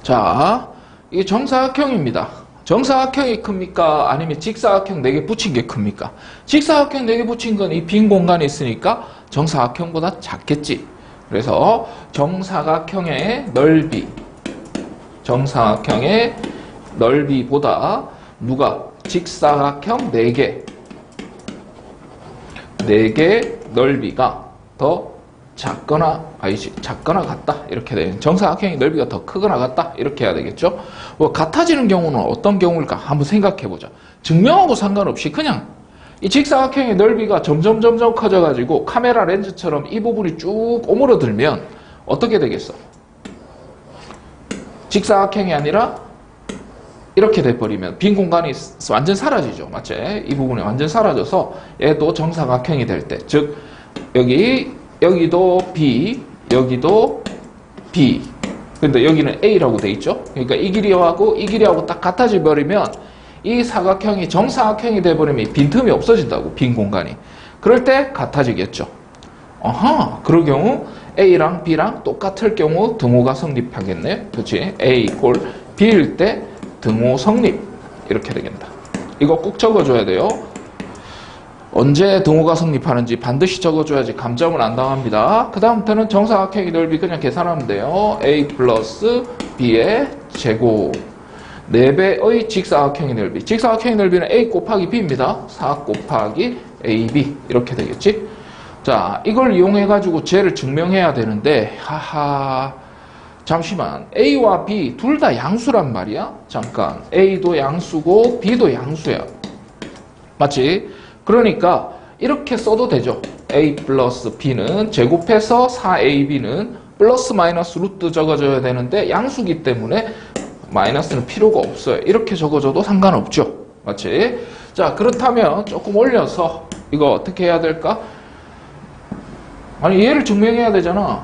자, 이게 정사각형입니다. 정사각형이 큽니까? 아니면 직사각형 4개 붙인 게 큽니까? 직사각형 4개 붙인 건 이 빈 공간이 있으니까 정사각형보다 작겠지. 그래서 정사각형의 넓이보다 누가? 직사각형 4개 넓이가 더 작거나 같다 이렇게 돼요. 정사각형의 넓이가 더 크거나 같다 이렇게 해야 되겠죠. 같아지는 경우는 어떤 경우일까 한번 생각해 보자. 증명하고 상관없이 그냥 이 직사각형의 넓이가 점점 커져 가지고 카메라 렌즈처럼 이 부분이 쭉 오므러들면 어떻게 되겠어? 직사각형이 아니라 이렇게 돼버리면 빈 공간이 완전 사라지죠. 맞지? 이 부분이 완전 사라져서 얘도 정사각형이 될 때, 즉 여기도 B, 여기도 B. 근데 여기는 A라고 돼 있죠. 그러니까 이 길이하고 딱 같아져 버리면 이 사각형이 정사각형이 돼 버리면 빈틈이 없어진다고, 빈 공간이. 그럴 때 같아지겠죠. 그럴 경우 A랑 B랑 똑같을 경우 등호가 성립하겠네. 그렇지? A 꼴 B일 때 등호 성립. 이렇게 되겠다. 이거 꼭 적어줘야 돼요. 언제 등호가 성립하는지 반드시 적어줘야지 감점을 안 당합니다. 그 다음부터는 정사각형의 넓이 그냥 계산하면 돼요. A 플러스 B의 제곱 4배의 직사각형의 넓이. 직사각형의 넓이는 A 곱하기 B입니다. 4 곱하기 AB 이렇게 되겠지. 자, 이걸 이용해가지고 쟤를 증명해야 되는데 잠시만, A와 B 둘 다 양수란 말이야. 잠깐, A도 양수고 B도 양수야. 맞지? 그러니까 이렇게 써도 되죠. A 플러스 B는 제곱해서 4AB는 플러스 마이너스 루트 적어줘야 되는데 양수기 때문에 마이너스는 필요가 없어요. 이렇게 적어줘도 상관없죠. 맞지? 자, 그렇다면 조금 올려서 이거 어떻게 해야 될까? 아니, 얘를 증명해야 되잖아.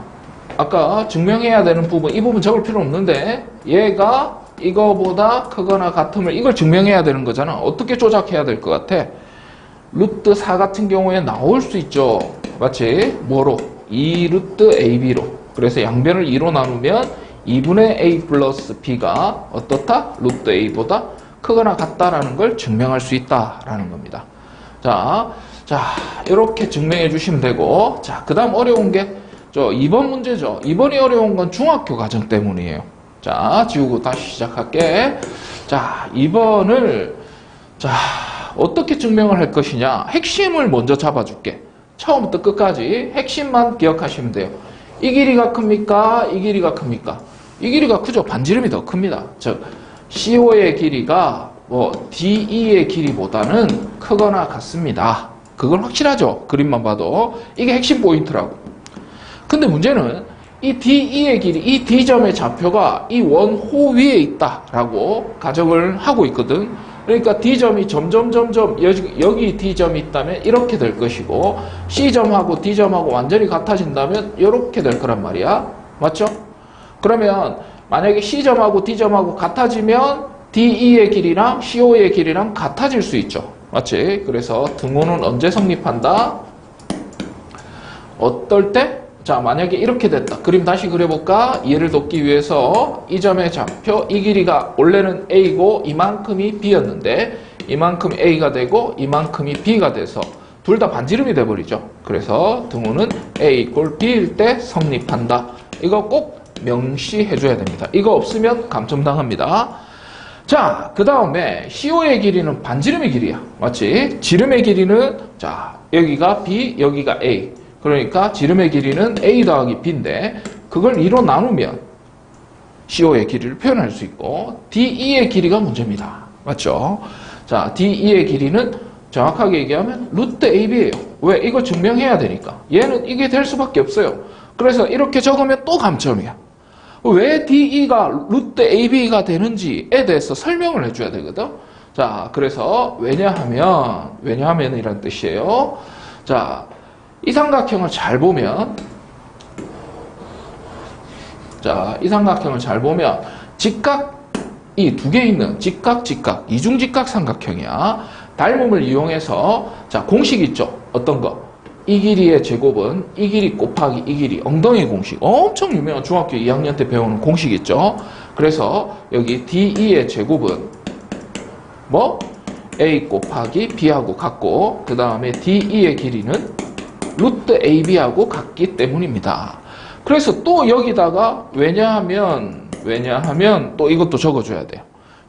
아까 증명해야 되는 부분, 이 부분 적을 필요 없는데 얘가 이거보다 크거나 같음을 이걸 증명해야 되는 거잖아. 어떻게 조작해야 될 것 같아? 루트 4 같은 경우에 나올 수 있죠. 맞지? 뭐로? 2 루트 AB로. 그래서 양변을 2로 나누면 2분의 A 플러스 B가 어떻다? 루트 A보다 크거나 같다라는 걸 증명할 수 있다라는 겁니다. 자, 이렇게 증명해 주시면 되고, 자, 그 다음 어려운 게 2번 문제죠. 2번이 어려운 건 중학교 과정 때문이에요. 자, 지우고 다시 시작할게. 자, 2번을 어떻게 증명을 할 것이냐. 핵심을 먼저 잡아줄게. 처음부터 끝까지 핵심만 기억하시면 돼요. 이 길이가 큽니까? 이 길이가 큽니까? 이 길이가 크죠. 반지름이 더 큽니다. 즉 CO의 길이가 DE의 길이보다는 크거나 같습니다. 그건 확실하죠. 그림만 봐도. 이게 핵심 포인트라고. 근데 문제는 이 DE의 길이, 이 D점의 좌표가 이 원호 위에 있다라고 가정을 하고 있거든. 그러니까 D점이 점점 여기 D점이 있다면 이렇게 될 것이고, C점하고 D점하고 완전히 같아진다면 이렇게 될 거란 말이야. 맞죠? 그러면 만약에 C점하고 D점하고 같아지면 DE의 길이랑 CO의 길이랑 같아질 수 있죠. 맞지? 그래서 등호는 언제 성립한다? 어떨 때? 자, 만약에 이렇게 됐다. 그림 다시 그려볼까? 이해를 돕기 위해서 이 점의 좌표, 이 길이가 원래는 A고 이만큼이 B였는데 이만큼 A가 되고 이만큼이 B가 돼서 둘 다 반지름이 돼버리죠. 그래서 등호는 A 꼴 B일 때 성립한다. 이거 꼭 명시해줘야 됩니다. 이거 없으면 감점당합니다. 자, 그 다음에 CO의 길이는 반지름의 길이야. 맞지? 지름의 길이는 여기가 B, 여기가 A. 그러니까 지름의 길이는 A 더하기 B인데 그걸 2로 나누면 CO의 길이를 표현할 수 있고 DE의 길이가 문제입니다. 맞죠? 자, DE의 길이는 정확하게 얘기하면 루트 AB예요. 왜? 이거 증명해야 되니까. 얘는 이게 될 수밖에 없어요. 그래서 이렇게 적으면 또 감점이야. 왜 DE가 루트 AB가 되는지에 대해서 설명을 해줘야 되거든. 자, 그래서 왜냐하면 이란 뜻이에요. 자, 이 삼각형을 잘 보면 직각이 2개 있는 직각, 이중직각 삼각형이야. 닮음을 이용해서 공식 있죠. 어떤 거? 이 길이의 제곱은 이 길이 곱하기 이 길이 엉덩이 공식. 엄청 유명한 중학교 2학년 때 배우는 공식 있죠. 그래서 여기 DE의 제곱은 뭐? A 곱하기 B하고 같고 그 다음에 DE의 길이는 루트 AB하고 같기 때문입니다. 그래서 또 여기다가 왜냐하면 또 이것도 적어줘야 돼요.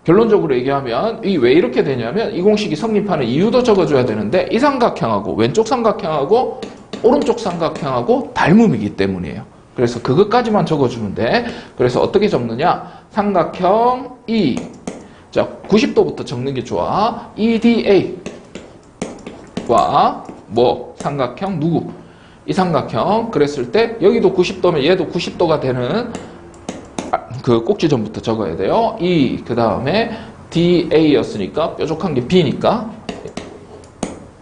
결론적으로 얘기하면 왜 이렇게 되냐면 이 공식이 성립하는 이유도 적어줘야 되는데 이 삼각형하고 왼쪽 삼각형하고 오른쪽 삼각형하고 닮음이기 때문이에요. 그래서 그것까지만 적어주면 돼. 그래서 어떻게 적느냐? 삼각형 E 자 90도부터 적는 게 좋아. EDA와 뭐 삼각형 누구? 이 삼각형 그랬을 때 여기도 90도면 얘도 90도가 되는 그 꼭지점부터 적어야 돼요. E 그 다음에 DA였으니까 뾰족한 게 B니까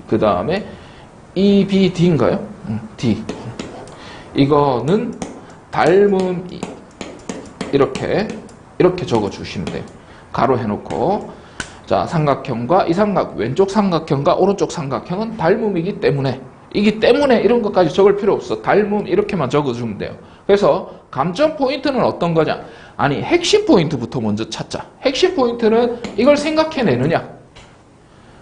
그 다음에 EBD인가요? D 이거는 닮음 이렇게 적어주시면 돼요. 가로 해놓고 자 삼각형과 이 왼쪽 삼각형과 오른쪽 삼각형은 닮음이기 때문에 이런 것까지 적을 필요 없어. 닮음 이렇게만 적어주면 돼요. 그래서 감점 포인트는 어떤 거냐? 아니 핵심 포인트부터 먼저 찾자. 핵심 포인트는 이걸 생각해내느냐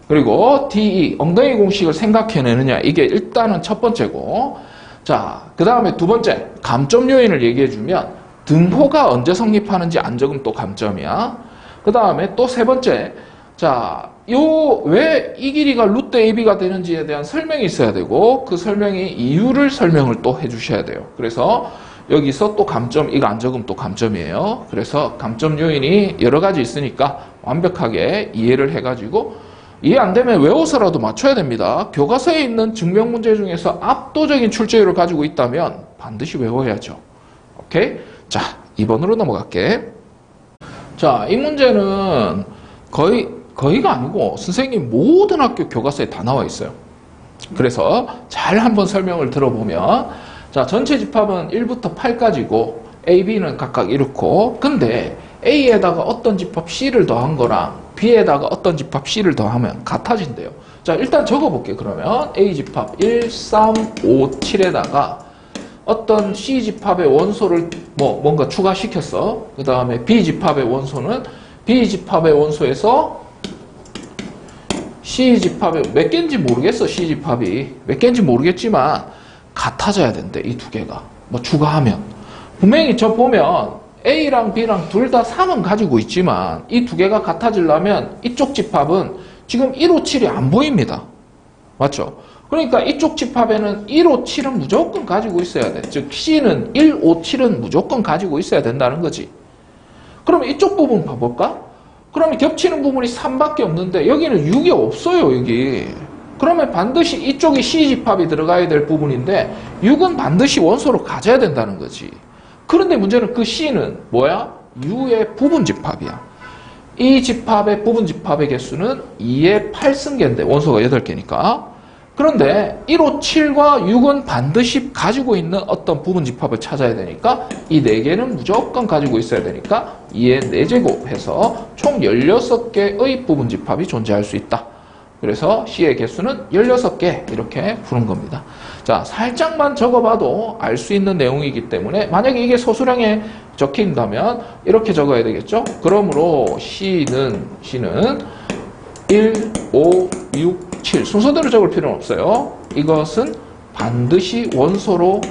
그리고 DE 엉덩이 공식을 생각해내느냐 이게 일단은 첫 번째고 자 그 다음에 두 번째 감점 요인을 얘기해주면 등호가 언제 성립하는지 안 적으면 또 감점이야. 그 다음에 또 세 번째 자 왜 이 길이가 루트 AB가 되는지에 대한 설명이 있어야 되고 그 설명이 이유를 설명을 또 해주셔야 돼요. 그래서 여기서 또 감점 이거 안 적으면 또 감점이에요. 그래서 감점 요인이 여러 가지 있으니까 완벽하게 이해를 해가지고 이해 안 되면 외워서라도 맞춰야 됩니다. 교과서에 있는 증명 문제 중에서 압도적인 출제율을 가지고 있다면 반드시 외워야죠. 오케이? 자 2번으로 넘어갈게. 자 이 문제는 거의가 아니고 선생님 모든 학교 교과서에 다 나와 있어요. 그래서 잘 한번 설명을 들어보면 자 전체 집합은 1부터 8까지고 A, B는 각각 이렇고 근데 A에다가 어떤 집합 C를 더한 거랑 B에다가 어떤 집합 C를 더하면 같아진대요. 자 일단 적어볼게요. 그러면 A 집합 1, 3, 5, 7에다가 어떤 C 집합의 원소를 뭔가 추가시켰어. 그 다음에 B 집합의 원소는 B 집합의 원소에서 C 집합의 몇 개인지 모르겠어. C 집합이 몇 개인지 모르겠지만 같아져야 된대. 이 두 개가 추가하면 분명히 저 보면 A랑 B랑 둘 다 3은 가지고 있지만 이 두 개가 같아지려면 이쪽 집합은 지금 1, 5, 7이 안 보입니다. 맞죠? 그러니까 이쪽 집합에는 1, 5, 7은 무조건 가지고 있어야 돼. 즉 C는 1, 5, 7은 무조건 가지고 있어야 된다는 거지. 그러면 이쪽 부분 봐볼까? 그러면 겹치는 부분이 3밖에 없는데 여기는 6이 없어요. 여기. 그러면 반드시 이쪽이 C집합이 들어가야 될 부분인데 6은 반드시 원소로 가져야 된다는 거지. 그런데 문제는 그 C는 뭐야? U의 부분집합이야. 이 집합의 부분집합의 개수는 2의 8승계인데 원소가 8개니까. 그런데 1, 5, 7과 6은 반드시 가지고 있는 어떤 부분집합을 찾아야 되니까 이 4개는 무조건 가지고 있어야 되니까 2의 4제곱 해서 총 16개의 부분집합이 존재할 수 있다. 그래서 C의 개수는 16개 이렇게 푸는 겁니다. 자, 살짝만 적어봐도 알 수 있는 내용이기 때문에 만약에 이게 소수량에 적힌다면 이렇게 적어야 되겠죠? 그러므로 C는 1, 5, 6, 7 순서대로 적을 필요는 없어요. 이것은 반드시 원소로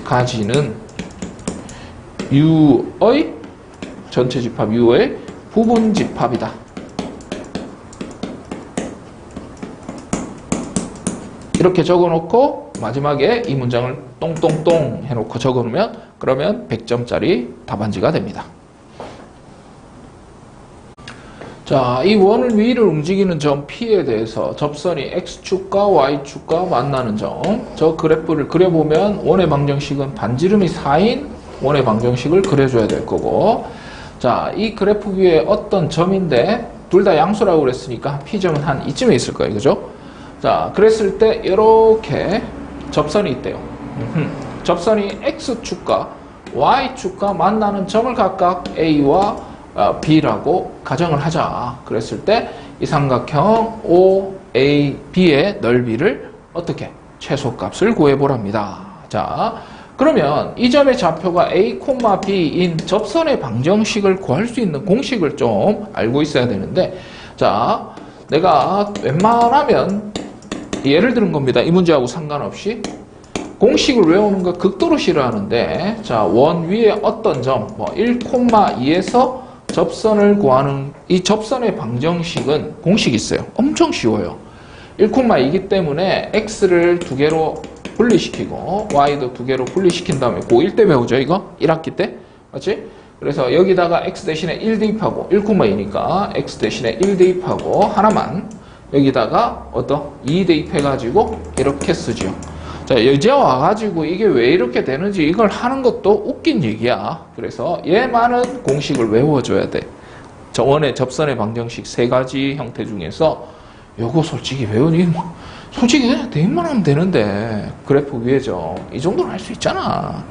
가지는 U의 전체 집합 U의 부분 집합이다. 이렇게 적어놓고 마지막에 이 문장을 똥똥똥 해놓고 적어놓으면 그러면 100점짜리 답안지가 됩니다. 자, 이 원을 위를 움직이는 점 P에 대해서 접선이 X축과 Y축과 만나는 점, 저 그래프를 그려보면 원의 방정식은 반지름이 4인 원의 방정식을 그려줘야 될 거고, 자, 이 그래프 위에 어떤 점인데 둘 다 양수라고 그랬으니까 P점은 한 이쯤에 있을 거예요. 그죠? 자, 그랬을 때 이렇게 접선이 있대요. 접선이 X축과 Y축과 만나는 점을 각각 A와 B라고 가정을 하자. 그랬을 때 이 삼각형 OAB의 넓이를 어떻게 최소값을 구해보랍니다. 자, 그러면 이 점의 좌표가 A, B인 접선의 방정식을 구할 수 있는 공식을 좀 알고 있어야 되는데, 자, 내가 웬만하면 예를 들은 겁니다. 이 문제하고 상관없이. 공식을 외우는 거 극도로 싫어하는데, 자, 원 위에 어떤 점, 뭐 1,2에서 접선을 구하는 이 접선의 방정식은 공식이 있어요. 엄청 쉬워요. 1,2이기 때문에 x를 두 개로 분리시키고 y도 두 개로 분리시킨 다음에 고1 때 배우죠, 이거? 1학기 때? 맞지? 그래서 여기다가 x 대신에 1 대입하고 1,2니까 x 대신에 1 대입하고 하나만 여기다가 2 대입해가지고 이렇게 쓰죠. 자, 이제 와가지고 이게 왜 이렇게 되는지 이걸 하는 것도 웃긴 얘기야. 그래서 얘만은 공식을 외워줘야 돼. 원의 접선의 방정식 세 가지 형태 중에서 요거 솔직히 외우니 솔직히 그냥 대입만 하면 되는데 그래프 위에죠. 이 정도는 할 수 있잖아.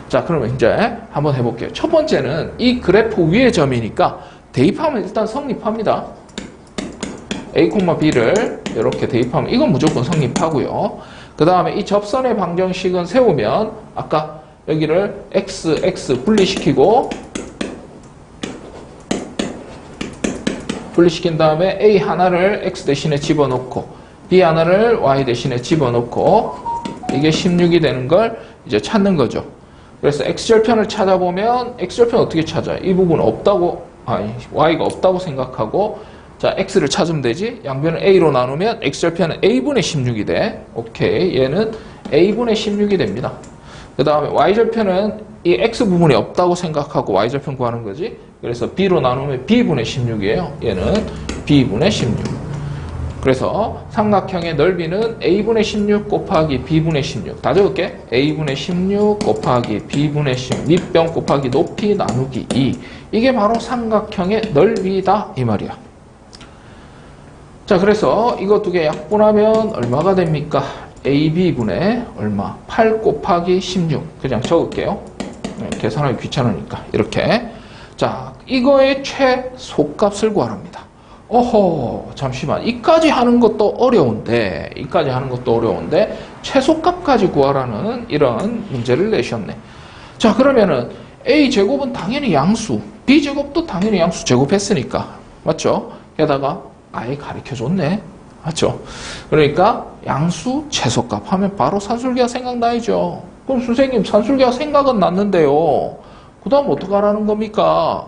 자, 그러면 이제 한번 해볼게요. 첫 번째는 이 그래프 위의 점이니까 대입하면 일단 성립합니다. A, B를 이렇게 대입하면 이건 무조건 성립하고요. 그 다음에 이 접선의 방정식은 세우면 아까 여기를 x 분리시키고 분리시킨 다음에 a 하나를 x 대신에 집어넣고 b 하나를 y 대신에 집어넣고 이게 16이 되는 걸 이제 찾는 거죠. 그래서 x절편을 찾아보면 x절편 어떻게 찾아요? 이 부분 없다고, y가 없다고 생각하고 자, x를 찾으면 되지. 양변을 a로 나누면 x절편은 a분의 16이 돼. 오케이. 얘는 a분의 16이 됩니다. 그 다음에 y절편은 이 x 부분이 없다고 생각하고 y절편 구하는 거지. 그래서 b로 나누면 b분의 16이에요. 얘는 b분의 16. 그래서 삼각형의 넓이는 a분의 16 곱하기 b분의 16. 다 적을게. a분의 16 곱하기 b분의 16. 밑변 곱하기 높이 나누기 2. 이게 바로 삼각형의 넓이다 이 말이야. 자, 그래서 이거 두 개 약분하면 얼마가 됩니까? AB분의 얼마? 8 곱하기 16. 그냥 적을게요. 계산하기 귀찮으니까. 이렇게. 자, 이거의 최소값을 구하랍니다. 어허, 잠시만. 이까지 하는 것도 어려운데, 최소값까지 구하라는 이런 문제를 내셨네. 자, 그러면은 A제곱은 당연히 양수, B제곱도 당연히 양수 제곱했으니까. 맞죠? 게다가 아예 가르쳐줬네. 맞죠? 그러니까 양수 최소값 하면 바로 산술기하 생각나죠. 그럼 선생님 산술기하 생각은 났는데요. 그 다음 어떡하라는 겁니까?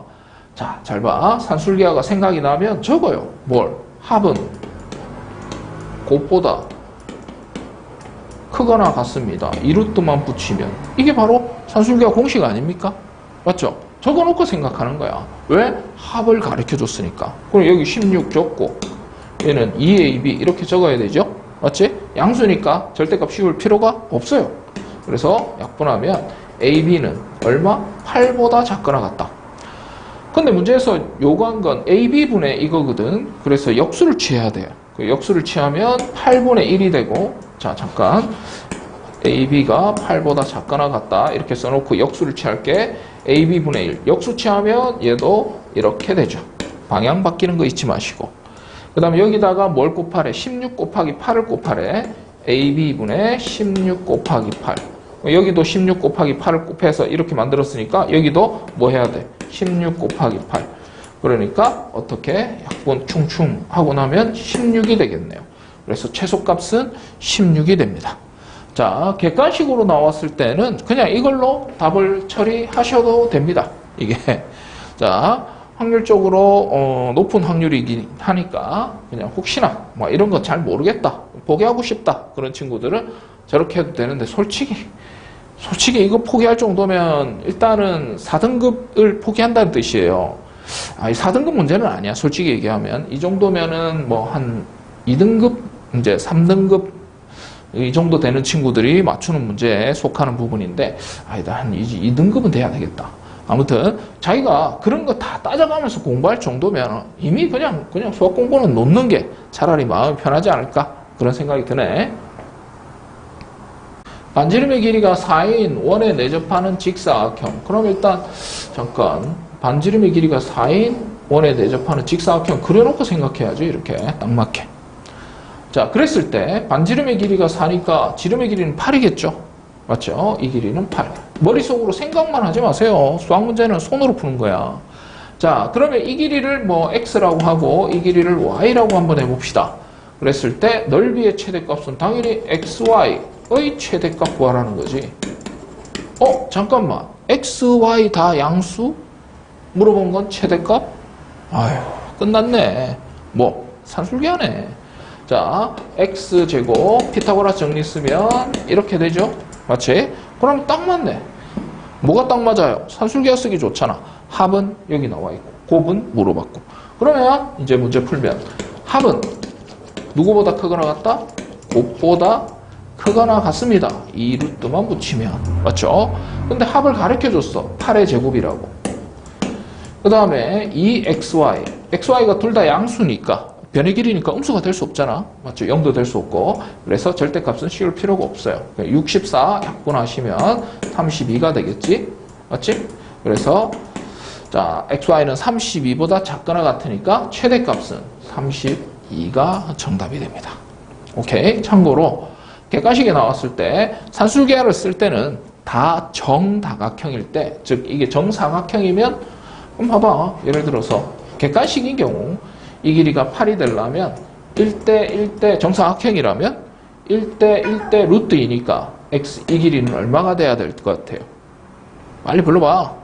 자, 잘 봐. 산술기하가 생각이 나면 적어요. 뭘? 합은 곱보다 크거나 같습니다. 이루트만 붙이면 이게 바로 산술기하 공식 아닙니까? 맞죠? 적어놓고 생각하는 거야. 왜? 합을 가르쳐줬으니까. 그럼 여기 16 적고 얘는 2AB 이렇게 적어야 되죠? 맞지? 양수니까 절대값 씌울 필요가 없어요. 그래서 약분하면 AB는 얼마? 8보다 작거나 같다. 근데 문제에서 요구한 건 AB분의 이거거든. 그래서 역수를 취해야 돼요. 그 역수를 취하면 8분의 1이 되고, 자, 잠깐. AB가 8보다 작거나 같다. 이렇게 써놓고 역수를 취할게. AB분의 1. 역수 취하면 얘도 이렇게 되죠. 방향 바뀌는 거 잊지 마시고. 그 다음에 여기다가 뭘 곱하래? 16 곱하기 8을 곱하래. AB분의 16 곱하기 8. 여기도 16 곱하기 8을 곱해서 이렇게 만들었으니까 여기도 뭐 해야 돼? 16 곱하기 8. 그러니까 어떻게 약분 충충 하고 나면 16이 되겠네요. 그래서 최소값은 16이 됩니다. 자, 객관식으로 나왔을 때는 그냥 이걸로 답을 처리하셔도 됩니다. 이게. 자, 확률적으로 높은 확률이긴 하니까 그냥 혹시나 뭐 이런 거 잘 모르겠다, 포기하고 싶다 그런 친구들은 저렇게 해도 되는데 솔직히 이거 포기할 정도면 일단은 4등급을 포기한다는 뜻이에요. 이 4등급 문제는 아니야. 솔직히 얘기하면 이 정도면은 뭐 한 2등급 이제 3등급 이 정도 되는 친구들이 맞추는 문제에 속하는 부분인데 아니다, 한 2등급은 돼야 되겠다. 아무튼 자기가 그런 거 다 따져가면서 공부할 정도면 이미 그냥 수학 공부는 놓는 게 차라리 마음이 편하지 않을까 그런 생각이 드네. 반지름의 길이가 4인 원에 내접하는 직사각형. 그럼 일단 잠깐 반지름의 길이가 4인 원에 내접하는 직사각형 그려놓고 생각해야죠. 이렇게 딱 맞게. 자, 그랬을 때 반지름의 길이가 4니까 지름의 길이는 8이겠죠. 맞죠? 이 길이는 8. 머릿속으로 생각만 하지 마세요. 수학 문제는 손으로 푸는 거야. 자, 그러면 이 길이를 뭐 x라고 하고 이 길이를 y라고 한번 해봅시다. 그랬을 때 넓이의 최대값은 당연히 xy의 최대값 구하라는 거지. 잠깐만. x, y 다 양수? 물어본 건 최대값? 아유, 끝났네. 뭐 산술기하네. 자, x제곱 피타고라스 정리 쓰면 이렇게 되죠. 맞지? 그럼 딱 맞네. 뭐가 딱 맞아요? 산술기하 쓰기 좋잖아. 합은 여기 나와 있고 곱은 물어봤고. 그러면 이제 문제 풀면 합은 누구보다 크거나 같다? 곱보다 크거나 같습니다. 이 루트만 붙이면. 맞죠? 근데 합을 가르쳐줬어. 8의 제곱이라고. 그 다음에 이 xy. xy가 둘 다 양수니까 변의 길이니까 음수가 될 수 없잖아. 맞죠? 0도 될 수 없고. 그래서 절대값은 씌울 필요가 없어요. 64 약분하시면 32가 되겠지? 맞지? 그래서 자, xy는 32보다 작거나 같으니까 최대값은 32가 정답이 됩니다. 오케이? 참고로 객관식에 나왔을 때 산술계화를 쓸 때는 다 정다각형일 때, 즉 이게 정사각형이면 그럼 봐봐. 예를 들어서 객관식인 경우 이 길이가 8이 되려면 1대 1대 정사각형이라면 1대 1대 루트 2니까 x 이 길이는 얼마가 돼야 될 것 같아요? 빨리 불러봐.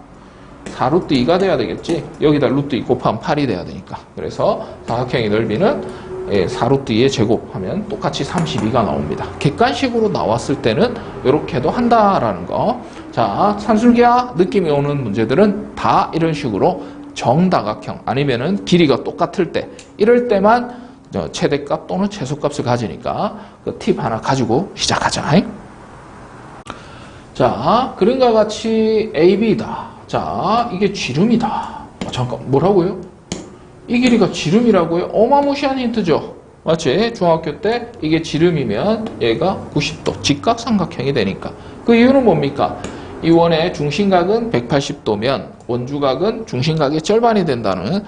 4루트 2가 돼야 되겠지. 여기다 루트 2 곱하면 8이 돼야 되니까. 그래서 사각형의 넓이는 4루트 2의 제곱하면 똑같이 32가 나옵니다. 객관식으로 나왔을 때는 이렇게도 한다라는 거. 자, 산술기하 느낌이 오는 문제들은 다 이런 식으로 정다각형 아니면은 길이가 똑같을 때 이럴 때만 최대값 또는 최소값을 가지니까 그 팁 하나 가지고 시작하자. 자, 그림과 같이 AB다. 자, 이게 지름이다. 잠깐, 뭐라고요? 이 길이가 지름이라고요? 어마무시한 힌트죠. 맞지? 중학교 때 이게 지름이면 얘가 90도, 직각삼각형이 되니까. 그 이유는 뭡니까? 이 원의 중심각은 180도면 원주각은 중심각의 절반이 된다는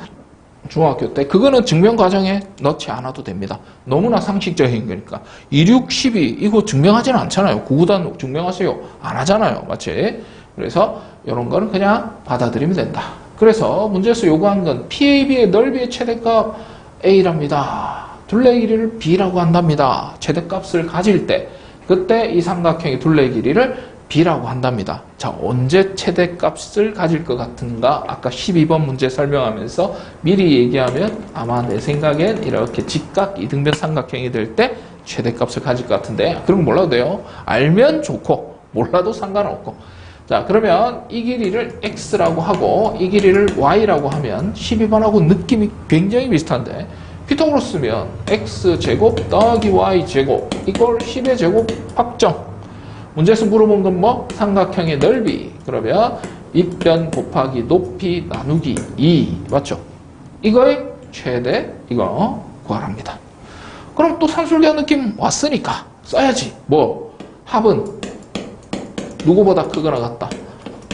중학교 때 그거는 증명 과정에 넣지 않아도 됩니다. 너무나 상식적인 거니까. 26, 12 이거 증명하지는 않잖아요. 구구단 증명하세요. 안 하잖아요. 맞지? 그래서 이런 거는 그냥 받아들이면 된다. 그래서 문제에서 요구한 건 PAB의 넓이의 최대값 A랍니다. 둘레의 길이를 B라고 한답니다. 최대값을 가질 때 그때 이 삼각형의 둘레의 길이를 B라고 한답니다. 자, 언제 최대값을 가질 것 같은가? 아까 12번 문제 설명하면서 미리 얘기하면 아마 내 생각엔 이렇게 직각 이등변 삼각형이 될 때 최대값을 가질 것 같은데 그런 거 몰라도 돼요. 알면 좋고 몰라도 상관없고. 자, 그러면 이 길이를 X라고 하고 이 길이를 Y라고 하면 12번하고 느낌이 굉장히 비슷한데 피타고라스 쓰면 X제곱 더하기 Y제곱 이걸 10의 제곱 확정. 문제에서 물어본 건 뭐? 삼각형의 넓이. 그러면 밑변 곱하기 높이 나누기 2. 맞죠? 이거의 최대 이거 구하랍니다. 그럼 또 산술기하 느낌 왔으니까 써야지. 뭐? 합은 누구보다 크거나 같다.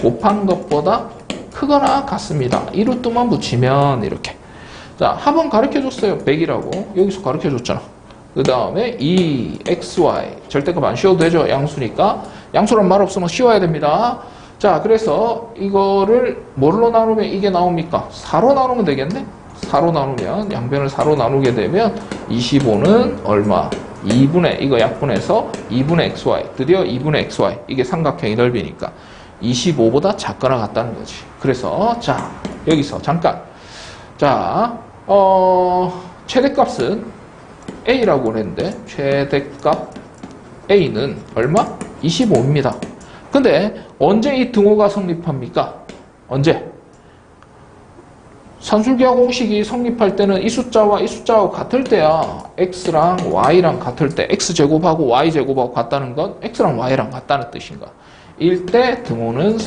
곱한 것보다 크거나 같습니다. 이 루트만 붙이면 이렇게. 자, 합은 가르쳐줬어요. 100이라고. 여기서 가르쳐줬잖아. 그 다음에 2, xy. 절대값 안 씌워도 되죠. 양수니까. 양수란 말 없으면 씌워야 됩니다. 자, 그래서 이거를 뭘로 나누면 이게 나옵니까? 4로 나누면 되겠네? 4로 나누면, 양변을 4로 나누게 되면 25는 얼마? 2분의, 이거 약분해서 2분의 xy. 드디어 2분의 xy. 이게 삼각형의 넓이니까. 25보다 작거나 같다는 거지. 그래서, 자, 여기서 잠깐. 자, 최대값은 A라고 그랬는데 최대값 A는 얼마? 25입니다. 근데 언제 이 등호가 성립합니까? 언제? 산술기하 공식이 성립할 때는 이 숫자와 이 숫자하고 같을 때야. X랑 Y랑 같을 때 X제곱하고 Y제곱하고 같다는 건 X랑 Y랑 같다는 뜻인가? 일 때 등호는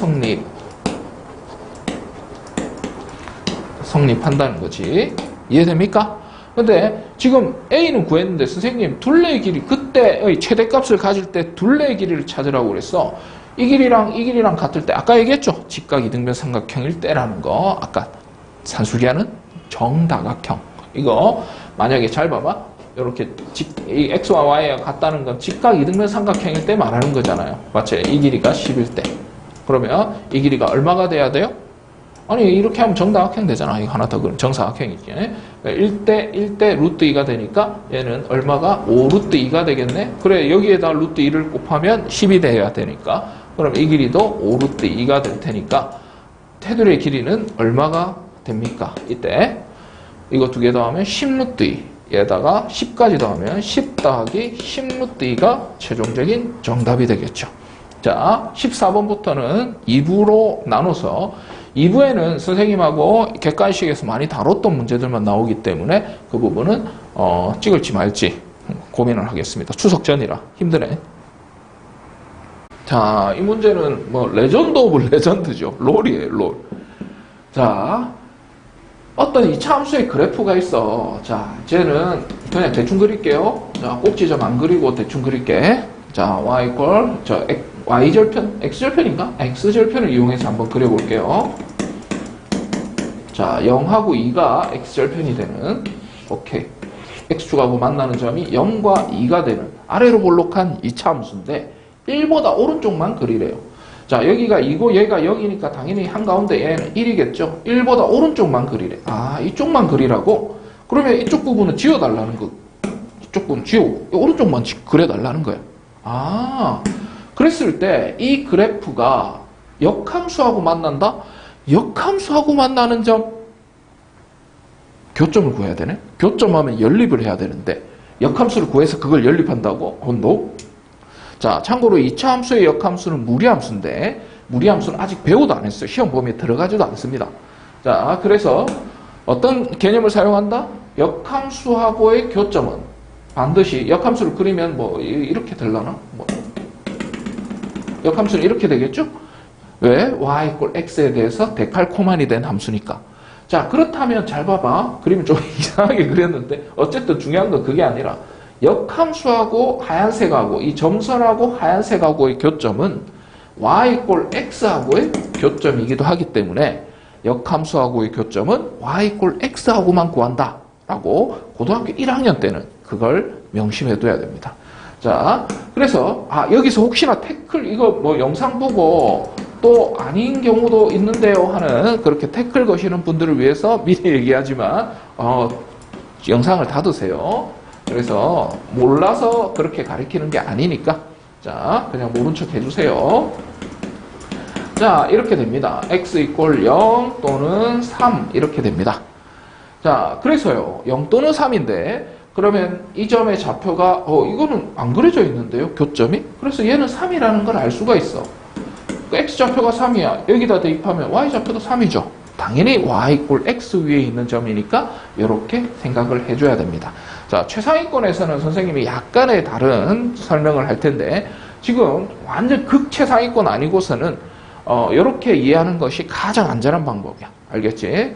성립한다는 거지. 이해됩니까? 근데 지금 A는 구했는데 선생님 둘레의 길이 그때의 최대값을 가질 때 둘레의 길이를 찾으라고 그랬어. 이 길이랑 같을 때 아까 얘기했죠. 직각 이등변 삼각형일 때라는 거. 아까 산술기하는 정다각형. 이거 만약에 잘 봐봐. 이렇게 이 x와 y가 같다는 건 직각 이등변 삼각형일 때 말하는 거잖아요. 맞지? 이 길이가 10일 때. 그러면 이 길이가 얼마가 돼야 돼요? 아니 이렇게 하면 정다각형 되잖아. 이거 하나 더 그럼 정사각형이지. 1대 1대 루트 2가 되니까 얘는 얼마가 5 루트 2가 되겠네. 그래 여기에다 루트 2를 곱하면 10이 돼야 되니까 그럼 이 길이도 5 루트 2가 될 테니까 테두리의 길이는 얼마가 됩니까? 이때 이거 두 개 더하면 10 루트 2 에다가 10까지 더하면 10 더하기 10 루트 2가 최종적인 정답이 되겠죠. 자 14번부터는 2부로 나눠서 2부에는 선생님하고 객관식에서 많이 다뤘던 문제들만 나오기 때문에 그 부분은 찍을지 말지 고민을 하겠습니다. 추석 전이라 힘드네. 자, 이 문제는 뭐 레전드 오브 레전드죠. 롤이에요, 롤. 자, 어떤 이차 함수의 그래프가 있어. 자, 이제는 그냥 대충 그릴게요. 자, 꼭지점 안 그리고 대충 그릴게. 자, y y절편, x절편인가? x절편을 이용해서 한번 그려볼게요. 자, 0하고 2가 x절편이 되는, 오케이. x축하고 만나는 점이 0과 2가 되는 아래로 볼록한 2차 함수인데 1보다 오른쪽만 그리래요. 자, 여기가 2고 얘가 0이니까 당연히 한가운데 얘는 1이겠죠. 1보다 오른쪽만 그리래. 아, 이쪽만 그리라고? 그러면 이쪽 부분은 지워달라는 거. 이쪽 부분 지우고 오른쪽만 그려달라는 거야. 아, 그랬을 때 이 그래프가 역함수하고 만난다? 역함수하고 만나는 점 교점을 구해야 되네? 교점하면 연립을 해야 되는데 역함수를 구해서 그걸 연립한다고? no. 자, 참고로 2차 함수의 역함수는 무리함수인데 무리함수는 아직 배우도 안 했어요. 시험 범위에 들어가지도 않습니다. 자, 그래서 어떤 개념을 사용한다? 역함수하고의 교점은 반드시 역함수를 그리면 뭐 이렇게 되려나? 뭐 역함수는 이렇게 되겠죠? 왜? y = x에 대해서 데칼코만이 된 함수니까. 자, 그렇다면 잘 봐봐. 그림을 좀 이상하게 그렸는데 어쨌든 중요한 건 그게 아니라 역함수하고 하얀색하고 이 점선하고 하얀색하고의 교점은 y = x하고의 교점이기도 하기 때문에 역함수하고의 교점은 y = x하고만 구한다 라고 고등학교 1학년 때는 그걸 명심해 둬야 됩니다. 자, 그래서 여기서 혹시나 태클 이거 뭐 영상 보고 또 아닌 경우도 있는데요 하는 그렇게 태클 거시는 분들을 위해서 미리 얘기하지만 영상을 닫으세요. 그래서 몰라서 그렇게 가르치는 게 아니니까 자, 그냥 모른 척 해주세요. 자, 이렇게 됩니다. x = 0 또는 3 이렇게 됩니다. 자, 그래서요 0 또는 3인데 그러면 이 점의 좌표가 이거는 안 그려져 있는데요 교점이. 그래서 얘는 3이라는 걸 알 수가 있어. x좌표가 3이야. 여기다 대입하면 y좌표도 3이죠. 당연히 y = x 위에 있는 점이니까 이렇게 생각을 해줘야 됩니다. 자, 최상위권에서는 선생님이 약간의 다른 설명을 할 텐데 지금 완전 극최상위권 아니고서는 이렇게 이해하는 것이 가장 안전한 방법이야. 알겠지?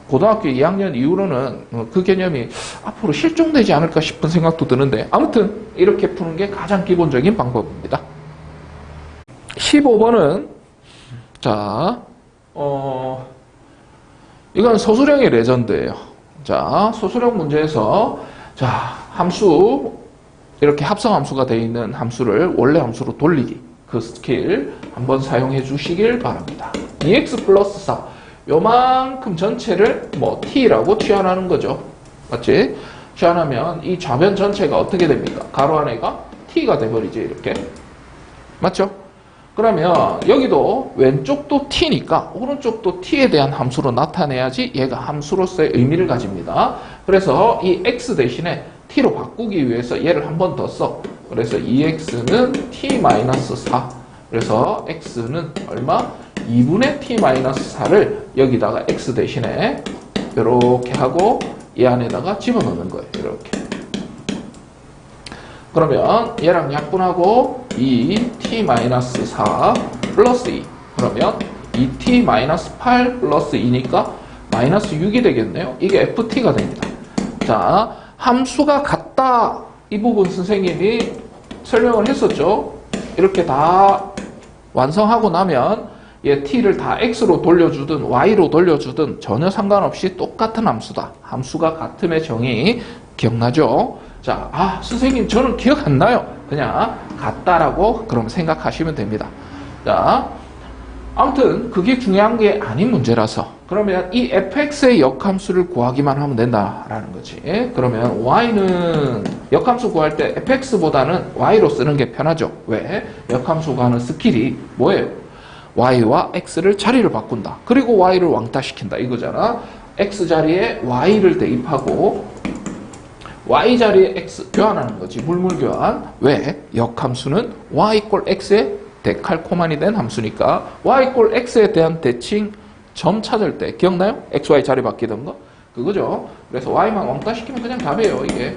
고등학교 2학년 이후로는 그 개념이 앞으로 실종되지 않을까 싶은 생각도 드는데 아무튼 이렇게 푸는 게 가장 기본적인 방법입니다. 15번은 자, 이건 소수령의 레전드예요. 자, 소수령 문제에서 자, 함수 이렇게 합성함수가 되어 있는 함수를 원래 함수로 돌리기 그 스킬 한번 사용해 주시길 바랍니다. 2x 플러스 4 요만큼 전체를 뭐 t라고 취한하는 거죠. 맞지? 취한하면 이 좌변 전체가 어떻게 됩니까? 가로 안에가 t가 돼버리지 이렇게. 맞죠? 그러면 여기도 왼쪽도 t니까 오른쪽도 t에 대한 함수로 나타내야지 얘가 함수로서의 의미를 가집니다. 그래서 이 x 대신에 t로 바꾸기 위해서 얘를 한 번 더 써. 그래서 2x는 t-4. 그래서 x는 얼마? 2분의 t-4를 여기다가 x 대신에 이렇게 하고 이 안에다가 집어넣는 거예요. 이렇게. 그러면 얘랑 약분하고 2t-4 플러스 2. 그러면 2t-8 플러스 2니까 마이너스 6이 되겠네요. 이게 ft가 됩니다. 자, 함수가 같다. 이 부분 선생님이 설명을 했었죠. 이렇게 다 완성하고 나면 얘 t를 다 x로 돌려주든 y로 돌려주든 전혀 상관없이 똑같은 함수다. 함수가 같음의 정의 기억나죠? 자, 선생님 저는 기억 안 나요. 그냥 같다라고 그럼 생각하시면 됩니다. 자, 아무튼 그게 중요한 게 아닌 문제라서 그러면 이 fx의 역함수를 구하기만 하면 된다라는 거지. 그러면 y는 역함수 구할 때 fx보다는 y로 쓰는 게 편하죠. 왜? 역함수 구하는 스킬이 뭐예요? y와 x를 자리를 바꾼다. 그리고 y를 왕따시킨다 이거잖아. x 자리에 y를 대입하고 y 자리에 x 교환하는 거지. 물물 교환. 왜? 역함수는 y 꼴 x의 데칼코만이 된 함수니까 y 꼴 x에 대한 대칭 점 찾을 때 기억나요? xy 자리 바뀌던 거? 그거죠. 그래서 y만 왕따시키면 그냥 답이에요 이게.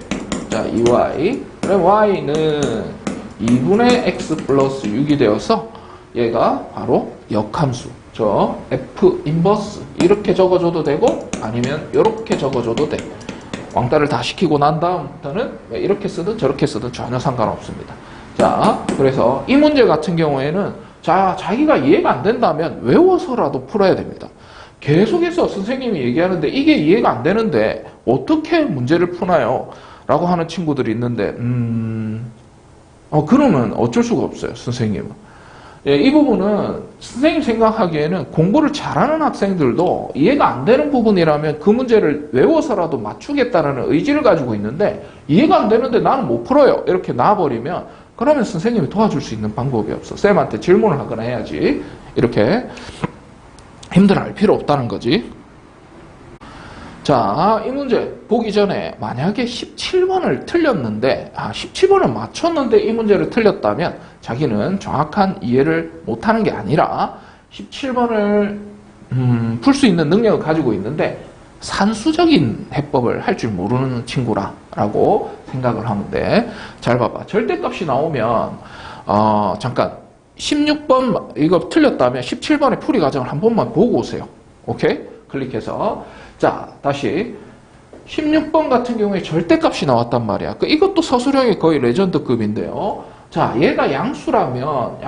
자, 2y. 그래 y는 2분의 x 플러스 6이 되어서 얘가 바로 역함수. 저 f 인버스 이렇게 적어줘도 되고 아니면 이렇게 적어줘도 돼. 왕따를 다 시키고 난 다음부터는 이렇게 쓰든 저렇게 쓰든 전혀 상관없습니다. 자, 그래서 이 문제 같은 경우에는 자기가 이해가 안 된다면 외워서라도 풀어야 됩니다. 계속해서 선생님이 얘기하는데 이게 이해가 안 되는데 어떻게 문제를 푸나요? 라고 하는 친구들이 있는데 그러면 어쩔 수가 없어요. 선생님은. 예, 이 부분은 선생님 생각하기에는 공부를 잘하는 학생들도 이해가 안 되는 부분이라면 그 문제를 외워서라도 맞추겠다는 의지를 가지고 있는데 이해가 안 되는데 나는 못 풀어요. 이렇게 놔버리면 그러면 선생님이 도와줄 수 있는 방법이 없어. 쌤한테 질문을 하거나 해야지. 이렇게 힘들어할 필요 없다는 거지. 자, 이 문제 보기 전에 만약에 17번을 틀렸는데 17번을 맞췄는데 이 문제를 틀렸다면 자기는 정확한 이해를 못하는 게 아니라 17번을 풀 수 있는 능력을 가지고 있는데 산수적인 해법을 할 줄 모르는 친구라고 생각을 하면 돼. 잘 봐봐. 절대값이 나오면 잠깐 16번 이거 틀렸다면 17번의 풀이 과정을 한 번만 보고 오세요. 오케이? 클릭해서 자, 다시 16번 같은 경우에 절대값이 나왔단 말이야. 이것도 서술형의 거의 레전드급인데요. 자, 얘가 양수라면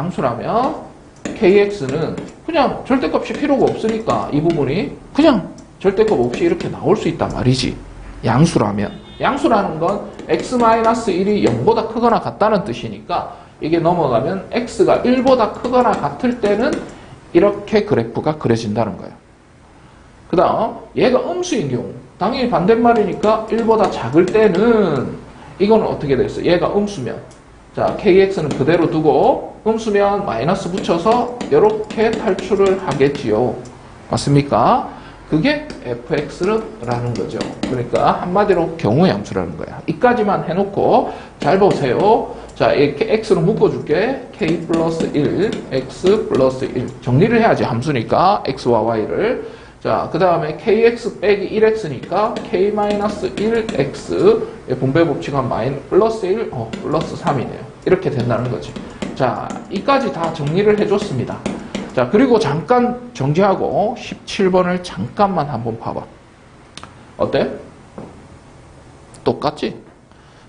kx는 그냥 절대값이 필요가 없으니까 이 부분이 그냥 절대값 없이 이렇게 나올 수 있단 말이지. 양수라면. 양수라는 건 x-1이 0보다 크거나 같다는 뜻이니까 이게 넘어가면 x가 1보다 크거나 같을 때는 이렇게 그래프가 그려진다는 거예요. 그 다음 얘가 음수인 경우 당연히 반대말이니까 1보다 작을 때는 이거는 어떻게 되겠어요? 얘가 음수면 자 kx는 그대로 두고 음수면 마이너스 붙여서 이렇게 탈출을 하겠지요. 맞습니까? 그게 fx라는 거죠. 그러니까 한마디로 경우의 함수라는 거야. 이까지만 해놓고 잘 보세요. 자, 이렇게 x로 묶어줄게. k 플러스 1, x 플러스 1. 정리를 해야지 함수니까 x와 y를. 자, 그 다음에 kx 빼기 1x니까 k 마이너스 1x 분배 법칙은 플러스 1, 플러스 3이네요. 이렇게 된다는 거지. 자, 이까지 다 정리를 해줬습니다. 자, 그리고 잠깐 정지하고 17번을 잠깐만 한번 봐봐. 어때? 똑같지?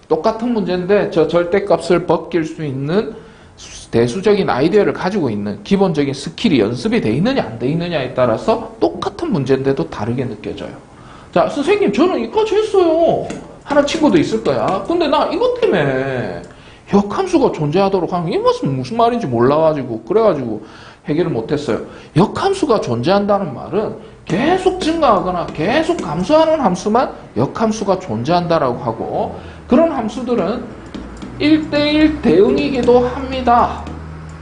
똑같은 문제인데 저 절대값을 벗길 수 있는 대수적인 아이디어를 가지고 있는 기본적인 스킬이 연습이 돼 있느냐 안 돼 있느냐에 따라서 똑같은 문제인데도 다르게 느껴져요. 자, 선생님 저는 이까지 했어요 하는 친구도 있을 거야. 근데 나 이것 때문에 역함수가 존재하도록 하면 이 무슨 말인지 몰라가지고 그래가지고 해결을 못했어요. 역함수가 존재한다는 말은 계속 증가하거나 계속 감소하는 함수만 역함수가 존재한다라고 하고 그런 함수들은 1대1 대응이기도 합니다.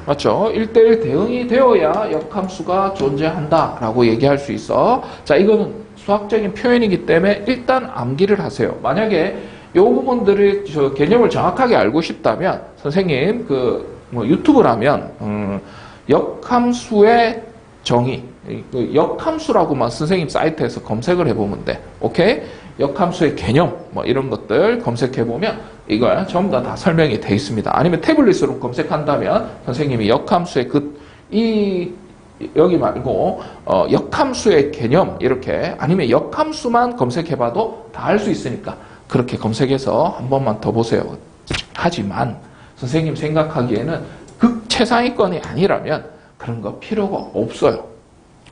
맞죠? 1대1 대응이 되어야 역함수가 존재한다라고 얘기할 수 있어. 자, 이거는 수학적인 표현이기 때문에 일단 암기를 하세요. 만약에 이 부분들의 개념을 정확하게 알고 싶다면 선생님 유튜브라면 역함수의 정의, 역함수라고만 선생님 사이트에서 검색을 해보면 돼. 오케이? 역함수의 개념, 이런 것들 검색해보면 이걸 전부 다 설명이 돼 있습니다. 아니면 태블릿으로 검색한다면 선생님이 역함수의 여기 말고, 역함수의 개념, 이렇게, 아니면 역함수만 검색해봐도 다 알 수 있으니까 그렇게 검색해서 한 번만 더 보세요. 하지만 선생님 생각하기에는 극최상위권이 아니라면 그런 거 필요가 없어요.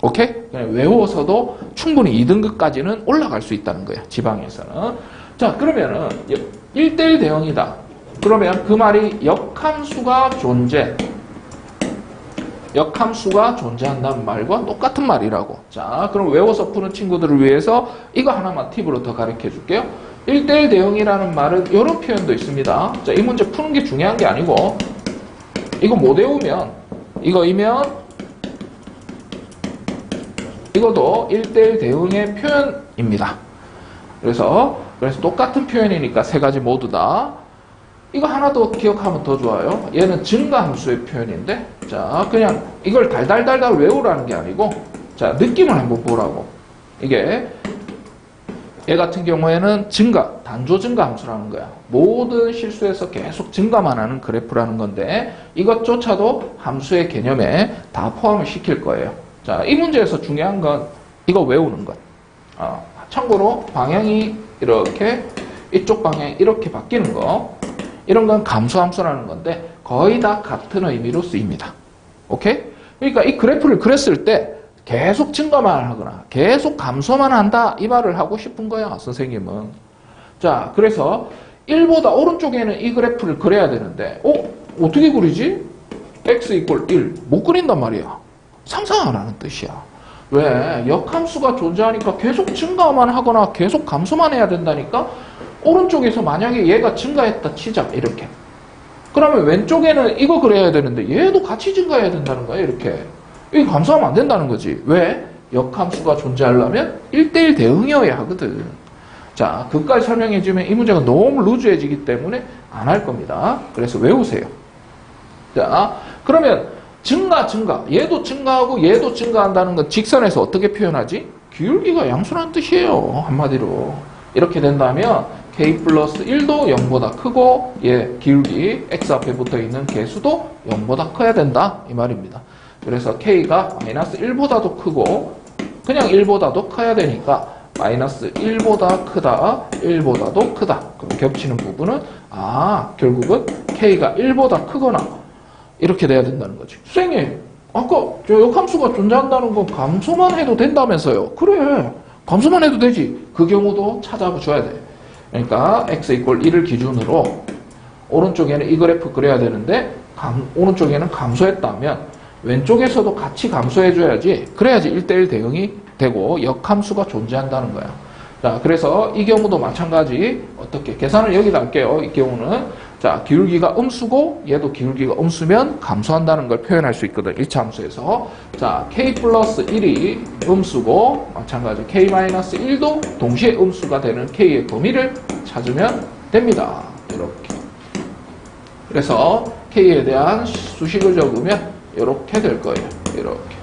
오케이? 그냥 외워서도 충분히 2등급까지는 올라갈 수 있다는 거예요. 지방에서는. 자, 그러면은 1대1 대응이다. 그러면 그 말이 역함수가 존재한다는 말과 똑같은 말이라고. 자, 그럼 외워서 푸는 친구들을 위해서 이거 하나만 팁으로 더 가르쳐 줄게요. 1대1 대응이라는 말은 이런 표현도 있습니다. 자, 이 문제 푸는 게 중요한 게 아니고, 이거 못 외우면, 이거이면, 이것도 1대1 대응의 표현입니다. 그래서 똑같은 표현이니까 세 가지 모두 다. 이거 하나 더 기억하면 더 좋아요. 얘는 증가함수의 표현인데, 자, 그냥 이걸 달달달달 외우라는 게 아니고, 자, 느낌을 한번 보라고. 이게, 얘 같은 경우에는 단조 증가함수라는 거야. 모든 실수에서 계속 증가만 하는 그래프라는 건데, 이것조차도 함수의 개념에 다 포함을 시킬 거예요. 자, 이 문제에서 중요한 건 이거 외우는 것. 참고로 방향이 이렇게, 이쪽 방향이 이렇게 바뀌는 거. 이런 건 감소함수라는 건데 거의 다 같은 의미로 쓰입니다. 오케이? 그러니까 이 그래프를 그렸을 때 계속 증가만 하거나 계속 감소만 한다 이 말을 하고 싶은 거야, 선생님은. 자, 그래서 1보다 오른쪽에는 이 그래프를 그려야 되는데 어떻게 그리지? x 이퀄 1 못 그린단 말이야. 상상 안 하는 뜻이야. 왜? 역함수가 존재하니까 계속 증가만 하거나 계속 감소만 해야 된다니까. 오른쪽에서 만약에 얘가 증가했다 치자, 이렇게. 그러면 왼쪽에는 이거 그려야 되는데 얘도 같이 증가해야 된다는 거야, 이렇게. 이거 감소하면 안 된다는 거지. 왜? 역함수가 존재하려면 1대1 대응이어야 하거든. 자, 그까지 설명해주면 이 문제가 너무 루즈해지기 때문에 안 할 겁니다. 그래서 외우세요. 자, 그러면 증가. 얘도 증가하고 얘도 증가한다는 건 직선에서 어떻게 표현하지? 기울기가 양수라는 뜻이에요, 한마디로. 이렇게 된다면 k 플러스 1도 0보다 크고 얘 기울기 x 앞에 붙어있는 개수도 0보다 커야 된다 이 말입니다. 그래서 k가 마이너스 1보다도 크고 그냥 1보다도 커야 되니까 마이너스 1보다 크다 1보다도 크다. 그럼 겹치는 부분은 결국은 k가 1보다 크거나 이렇게 돼야 된다는 거지. 선생님 아까 저 역함수가 존재한다는 건 감소만 해도 된다면서요. 그래, 감소만 해도 되지. 그 경우도 찾아줘야 돼. 그러니까 x 이퀄 1을 기준으로 오른쪽에는 이 그래프 그려야 되는데 오른쪽에는 감소했다면 왼쪽에서도 같이 감소해줘야지. 그래야지 1대1 대응이 되고 역함수가 존재한다는 거야. 자, 그래서 이 경우도 마찬가지. 어떻게 계산을 여기다 할게요. 이 경우는 자, 기울기가 음수고 얘도 기울기가 음수면 감소한다는 걸 표현할 수 있거든, 1차 함수에서. 자, k 플러스 1이 음수고 마찬가지 k 마이너스 1도 동시에 음수가 되는 k의 범위를 찾으면 됩니다. 이렇게. 그래서 k에 대한 수식을 적으면 이렇게 될 거예요. 이렇게.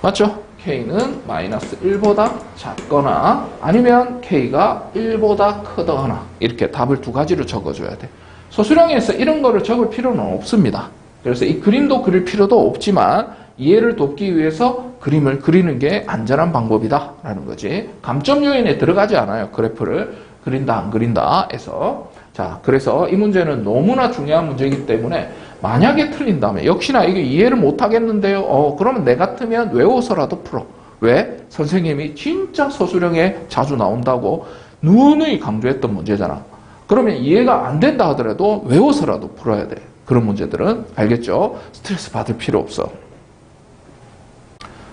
맞죠? k는 마이너스 1보다 작거나 아니면 k가 1보다 크거나 이렇게 답을 두 가지로 적어줘야 돼. 소수령에서 이런 거를 적을 필요는 없습니다. 그래서 이 그림도 그릴 필요도 없지만 이해를 돕기 위해서 그림을 그리는 게 안전한 방법이다 라는 거지. 감점 요인에 들어가지 않아요. 그래프를 그린다 안 그린다 해서. 자, 그래서 이 문제는 너무나 중요한 문제이기 때문에 만약에 틀린다면 역시나 이게 이해를 못 하겠는데요. 그러면 내 같으면 외워서라도 풀어. 왜? 선생님이 진짜 서술형에 자주 나온다고 누누이 강조했던 문제잖아. 그러면 이해가 안 된다 하더라도 외워서라도 풀어야 돼. 그런 문제들은. 알겠죠? 스트레스 받을 필요 없어.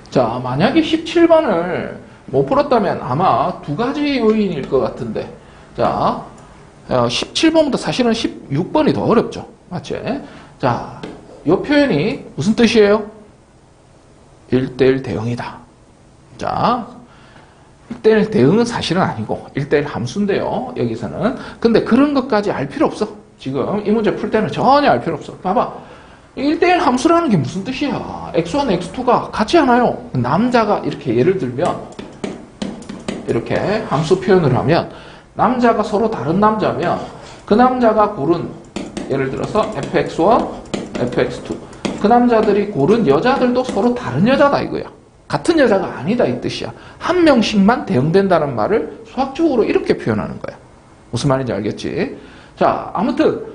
자, 만약에 17번을 못 풀었다면 아마 두 가지 요인일 것 같은데. 자, 17번보다 사실은 16번이 더 어렵죠. 맞지? 자, 이 표현이 무슨 뜻이에요? 1대1 대응이다. 자, 1대1 대응은 사실은 아니고 1대1 함수인데요. 여기서는. 근데 그런 것까지 알 필요 없어. 지금 이 문제 풀 때는 전혀 알 필요 없어. 봐봐. 1대1 함수라는 게 무슨 뜻이야? x1, x2가 같지 않아요. 남자가 이렇게 예를 들면 이렇게 함수 표현을 하면 남자가 서로 다른 남자면 그 남자가 고른 예를 들어서 fx1, fx2 그 남자들이 고른 여자들도 서로 다른 여자다 이거야. 같은 여자가 아니다 이 뜻이야. 한 명씩만 대응된다는 말을 수학적으로 이렇게 표현하는 거야. 무슨 말인지 알겠지? 자, 아무튼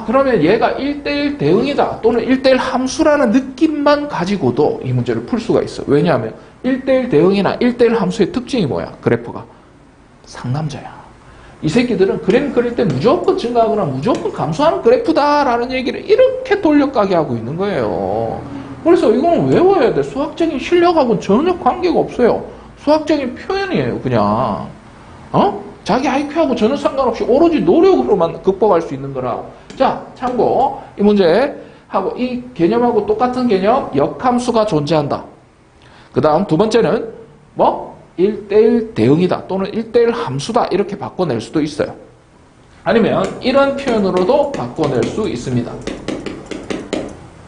그러면 얘가 1대1 대응이다 또는 1대1 함수라는 느낌만 가지고도 이 문제를 풀 수가 있어. 왜냐하면 1대1 대응이나 1대1 함수의 특징이 뭐야? 그래프가 상남자야. 이 새끼들은 그램 그릴 때 무조건 증가하거나 무조건 감소하는 그래프다라는 얘기를 이렇게 돌려가게 하고 있는 거예요. 그래서 이거는 외워야 돼. 수학적인 실력하고는 전혀 관계가 없어요. 수학적인 표현이에요, 그냥. 자기 IQ하고 전혀 상관없이 오로지 노력으로만 극복할 수 있는 거라. 자, 참고. 이 문제하고 이 개념하고 똑같은 개념, 역함수가 존재한다. 그 다음 두 번째는 뭐? 1대1 대응이다 또는 1대1 함수다 이렇게 바꿔낼 수도 있어요. 아니면 이런 표현으로도 바꿔낼 수 있습니다.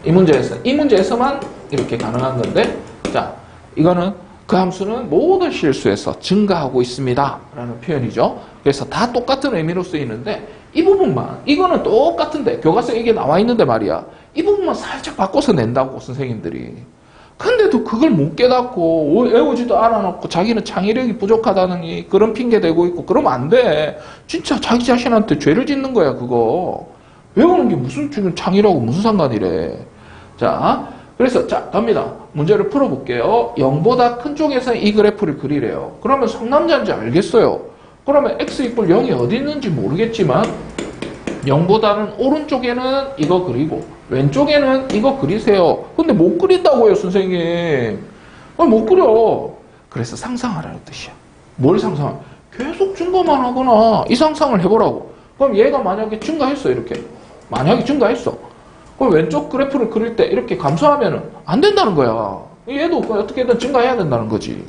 이 문제에서만 이렇게 가능한 건데, 자, 이거는 그 함수는 모든 실수에서 증가하고 있습니다 라는 표현이죠. 그래서 다 똑같은 의미로 쓰이는데 이 부분만, 이거는 똑같은데 교과서에 이게 나와 있는데 말이야, 이 부분만 살짝 바꿔서 낸다고 선생님들이. 근데도 그걸 못 깨닫고 외우지도 않아놓고 자기는 창의력이 부족하다는 그런 핑계 대고 있고 그러면 안 돼. 진짜 자기 자신한테 죄를 짓는 거야 그거. 외우는 게 무슨 지금 창의력하고 무슨 상관이래. 자, 그래서 자 갑니다. 문제를 풀어볼게요. 0보다 큰 쪽에서 이 그래프를 그리래요. 그러면 상남자인지 알겠어요. 그러면 x = 0이 어디 있는지 모르겠지만 0보다는 오른쪽에는 이거 그리고 왼쪽에는 이거 그리세요. 근데 못 그린다고요, 선생님. 못 그려. 그래서 상상하라는 뜻이야. 뭘 상상하? 계속 증가만 하거나 이 상상을 해보라고. 그럼 얘가 만약에 증가했어, 이렇게. 만약에 증가했어. 그럼 왼쪽 그래프를 그릴 때 이렇게 감소하면 안 된다는 거야. 얘도 어떻게든 증가해야 된다는 거지.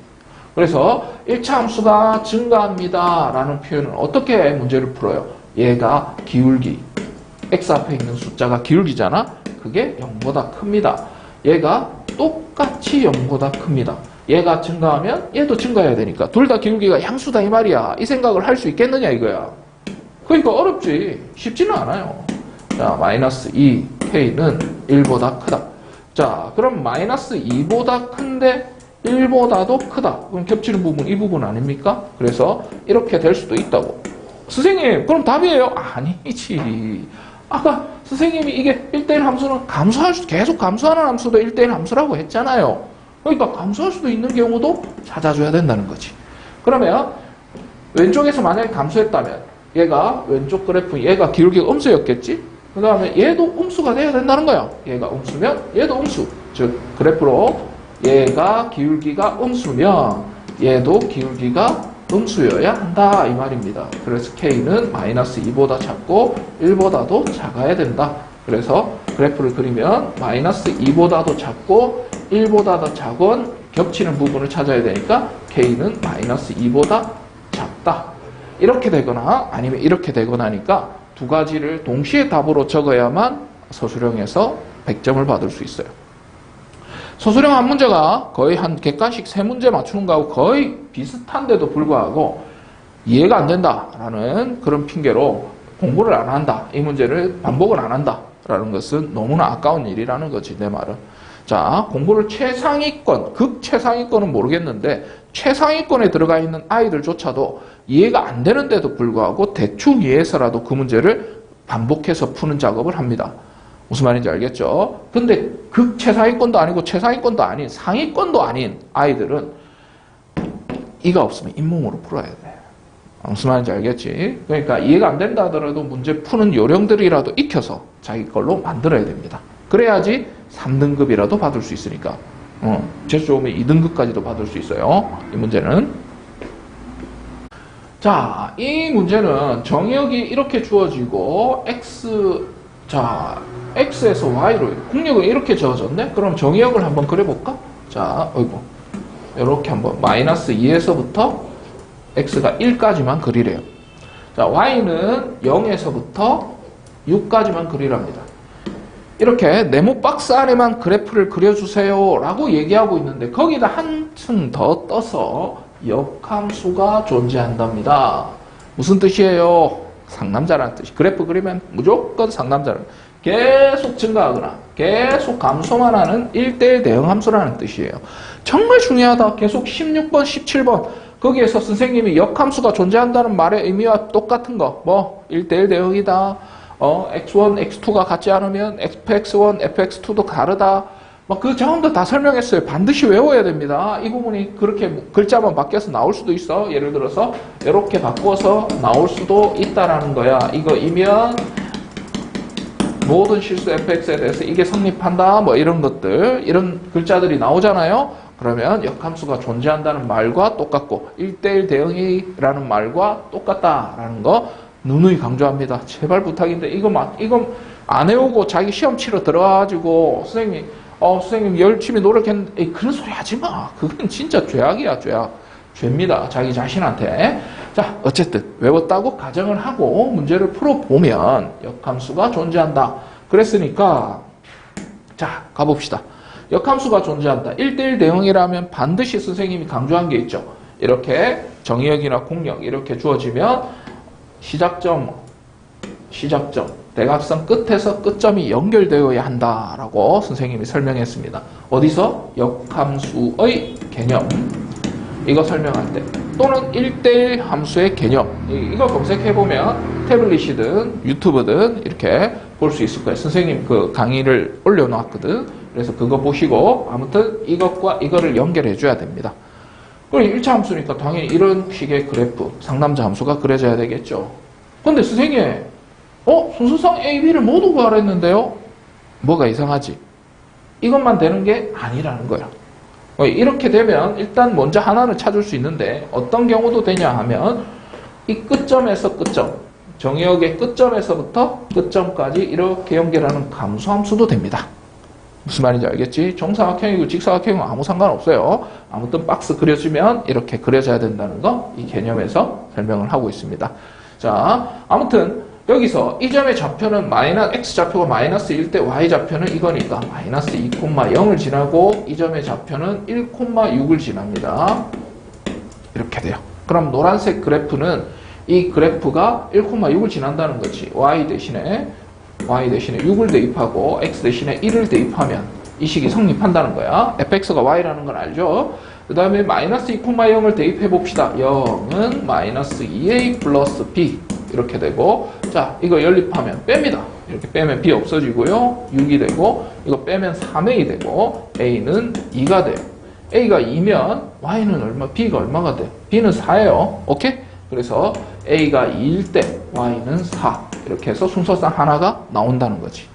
그래서 1차 함수가 증가합니다 라는 표현은 어떻게 문제를 풀어요? 얘가 기울기, x 앞에 있는 숫자가 기울기잖아. 그게 0보다 큽니다. 얘가 똑같이 0보다 큽니다. 얘가 증가하면 얘도 증가해야 되니까 둘 다 기울기가 양수다 이 말이야. 이 생각을 할 수 있겠느냐 이거야. 그러니까 어렵지. 쉽지는 않아요. 자, -2 k는 1보다 크다. 자, 그럼 -2보다 큰데 1보다도 크다. 그럼 겹치는 부분 이 부분 아닙니까? 그래서 이렇게 될 수도 있다고. 선생님, 그럼 답이에요? 아니지. 아까 선생님이 이게 1대1 함수는 계속 감소하는 함수도 1대1 함수라고 했잖아요. 그러니까 감소할 수도 있는 경우도 찾아줘야 된다는 거지. 그러면 왼쪽에서 만약에 감소했다면 얘가 왼쪽 그래프, 얘가 기울기가 음수였겠지? 그 다음에 얘도 음수가 돼야 된다는 거야. 얘가 음수면 얘도 음수. 즉 그래프로 얘가 기울기가 음수면 얘도 기울기가 음수여야 한다 이 말입니다. 그래서 K는 -2보다 작고 1보다도 작아야 된다. 그래서 그래프를 그리면 -2보다도 작고 1보다도 작은 겹치는 부분을 찾아야 되니까 K는 -2보다 작다. 이렇게 되거나 아니면 이렇게 되거나 하니까 두 가지를 동시에 답으로 적어야만 서술형에서 100점을 받을 수 있어요. 서술형 한 문제가 거의 한 객관식 3문제 맞추는 거하고 거의 비슷한데도 불구하고 이해가 안 된다라는 그런 핑계로 공부를 안 한다. 이 문제를 반복을 안 한다라는 것은 너무나 아까운 일이라는 거지, 내 말은. 자, 공부를 최상위권, 극최상위권은 모르겠는데 최상위권에 들어가 있는 아이들조차도 이해가 안 되는데도 불구하고 대충 이해해서라도 그 문제를 반복해서 푸는 작업을 합니다. 무슨 말인지 알겠죠? 근데 극최상위권도 아니고 최상위권도 아닌 상위권도 아닌 아이들은 이가 없으면 잇몸으로 풀어야 돼. 무슨 말인지 알겠지? 그러니까 이해가 안 된다 하더라도 문제 푸는 요령들이라도 익혀서 자기 걸로 만들어야 됩니다. 그래야지 3등급이라도 받을 수 있으니까. 재수 좋으면 2등급까지도 받을 수 있어요. 이 문제는. 자, 이 문제는 정의역이 이렇게 주어지고 X에서 Y로 국력은 이렇게 지어졌네? 그럼 정의역을 한번 그려볼까? 자, 어이구. 이렇게 한번 -2에서부터 X가 1까지만 그리래요. 자, Y는 0에서부터 6까지만 그리랍니다. 이렇게 네모 박스 안에만 그래프를 그려주세요 라고 얘기하고 있는데 거기다 한층 더 떠서 역함수가 존재한답니다. 무슨 뜻이에요? 상남자라는 뜻이. 그래프 그리면 무조건 상남자라는, 계속 증가하거나 계속 감소만 하는 1대1 대응함수라는 뜻이에요. 정말 중요하다. 계속 16번, 17번 거기에서 선생님이 역함수가 존재한다는 말의 의미와 똑같은 거, 뭐 1대1 대응이다, x1, x2가 같지 않으면 fx1, fx2도 다르다, 그 전부 다 설명했어요. 반드시 외워야 됩니다. 이 부분이 그렇게 글자만 바뀌어서 나올 수도 있어. 예를 들어서 이렇게 바꿔서 나올 수도 있다라는 거야. 이거이면 모든 실수 fx에 대해서 이게 성립한다. 뭐 이런 것들, 이런 글자들이 나오잖아요. 그러면 역함수가 존재한다는 말과 똑같고 1대1 대응이라는 말과 똑같다라는 거 누누이 강조합니다. 제발 부탁인데 이거 안 해오고 자기 시험 치러 들어가가지고 선생님 열심히 노력했는데 그런 소리 하지 마. 그건 진짜 죄악이야, 죄악. 죄입니다. 자기 자신한테. 자, 어쨌든 외웠다고 가정을 하고 문제를 풀어보면 역함수가 존재한다. 그랬으니까 자, 가봅시다. 역함수가 존재한다. 1대1 대응이라면 반드시 선생님이 강조한 게 있죠. 이렇게 정의역이나 공역 이렇게 주어지면 시작점, 대각선 끝에서 끝점이 연결되어야 한다라고 선생님이 설명했습니다. 어디서? 역함수의 개념. 이거 설명할 때. 또는 1대1 함수의 개념. 이거 검색해보면 태블릿이든 유튜브든 이렇게 볼 수 있을 거예요. 선생님 그 강의를 올려놨거든. 그래서 그거 보시고 아무튼 이것과 이거를 연결해 줘야 됩니다. 그리고 1차 함수니까 당연히 이런 식의 그래프, 상남자 함수가 그려져야 되겠죠. 근데 선생님 순서상 A, B를 모두 구하랬는데요? 뭐가 이상하지? 이것만 되는 게 아니라는 거야. 이렇게 되면 일단 먼저 하나를 찾을 수 있는데 어떤 경우도 되냐 하면 이 끝점에서 끝점, 정의역의 끝점에서부터 끝점까지 이렇게 연결하는 감소함수도 됩니다. 무슨 말인지 알겠지? 정사각형이고 직사각형은 아무 상관없어요. 아무튼 박스 그려주면 이렇게 그려져야 된다는 거 이 개념에서 설명을 하고 있습니다. 자, 아무튼 여기서 이 점의 좌표는 x좌표가 마이너스 1대 y좌표는 이거니까 마이너스 2,0을 지나고 이 점의 좌표는 1,6을 지납니다. 이렇게 돼요. 그럼 노란색 그래프는 이 그래프가 1,6을 지난다는 거지. y 대신에 6을 대입하고 x 대신에 1을 대입하면 이 식이 성립한다는 거야. fx가 y라는 건 알죠? 그 다음에 마이너스 2,0을 대입해 봅시다. 0은 마이너스 2a 플러스 b 이렇게 되고, 자, 이거 연립하면 뺍니다. 이렇게 빼면 b 없어지고요. 6이 되고, 이거 빼면 3a 되고, a는 2가 돼요. a가 2면 y는 얼마, b가 얼마가 돼? b는 4예요. 오케이? 그래서 a가 2일 때 y는 4. 이렇게 해서 순서상 하나가 나온다는 거지.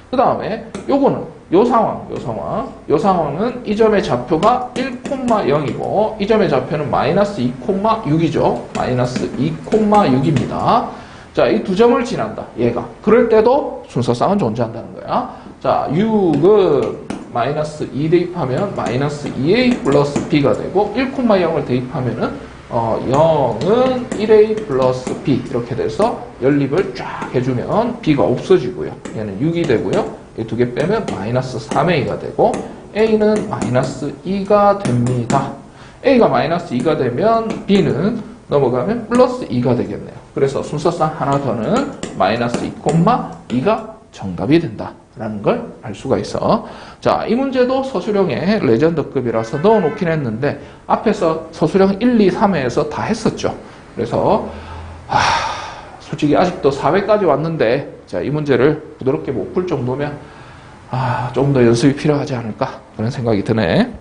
그 다음에 요거는 요 상황은 이 점의 좌표가 1,0이고 이 점의 좌표는 마이너스 2,6이죠. 마이너스 2,6입니다. 자, 이 두 점을 지난다. 얘가. 그럴 때도 순서상은 존재한다는 거야. 자, 6은 마이너스 2 대입하면 마이너스 2a 플러스 b가 되고 1,0을 대입하면은 0은 1a 플러스 b 이렇게 돼서 연립을 쫙 해주면 b가 없어지고요. 얘는 6이 되고요. 이 두 개 빼면 마이너스 3a가 되고 a는 마이너스 2가 됩니다. a가 마이너스 2가 되면 b는 넘어가면 플러스 2가 되겠네요. 그래서 순서상 하나 더는 마이너스 2,2가 정답이 된다라는 걸 알 수가 있어. 자, 이 문제도 서술형의 레전드급이라서 넣어놓긴 했는데 앞에서 서술형 1, 2, 3회에서 다 했었죠. 그래서 솔직히 아직도 4회까지 왔는데 자, 이 문제를 부드럽게 못 풀 정도면 조금 더 연습이 필요하지 않을까 그런 생각이 드네.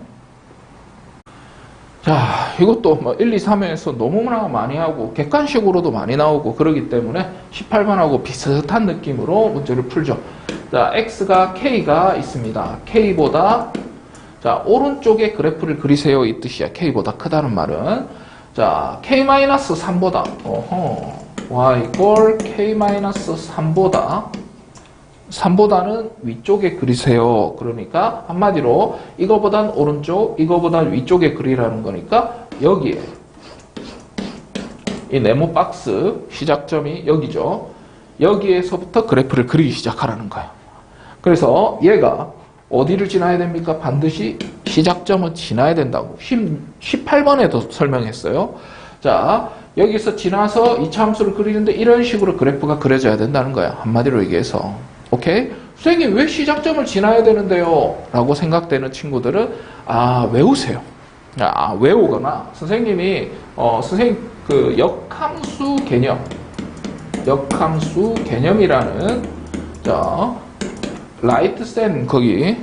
자, 이것도 뭐 1, 2, 3회에서 너무나 많이 하고 객관식으로도 많이 나오고 그러기 때문에 18번하고 비슷한 느낌으로 문제를 풀죠. 자, x가 k가 있습니다. k보다 자, 오른쪽에 그래프를 그리세요 이 뜻이야. k보다 크다는 말은 자, k-3보다 y equal k-3보다는 위쪽에 그리세요. 그러니까 한마디로 이거보단 오른쪽, 이거보단 위쪽에 그리라는 거니까 여기에 이 네모 박스 시작점이 여기죠. 여기에서부터 그래프를 그리기 시작하라는 거야. 그래서 얘가 어디를 지나야 됩니까? 반드시 시작점을 지나야 된다고 18번에도 설명했어요. 자, 여기서 지나서 2차 함수를 그리는데 이런 식으로 그래프가 그려져야 된다는 거야. 한마디로 얘기해서. 오케이? 선생님 왜 시작점을 지나야 되는데요? 라고 생각되는 친구들은 외우세요. 외우거나 선생님이 선생님 그 역함수 개념이라는 자 라이트 센 거기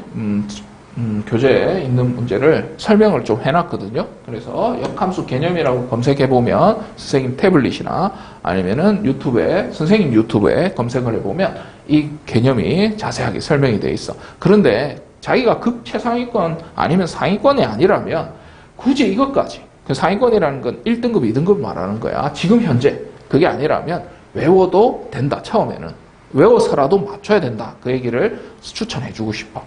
교재에 있는 문제를 설명을 좀 해놨거든요. 그래서 역함수 개념이라고 검색해보면 선생님 태블릿이나 아니면은 유튜브에, 선생님 유튜브에 검색을 해보면 이 개념이 자세하게 설명이 돼 있어. 그런데 자기가 극최상위권 아니면 상위권이 아니라면 굳이 이것까지, 그 상위권이라는 건 1등급, 2등급 말하는 거야. 지금 현재. 그게 아니라면 외워도 된다. 처음에는. 외워서라도 맞춰야 된다. 그 얘기를 추천해주고 싶어.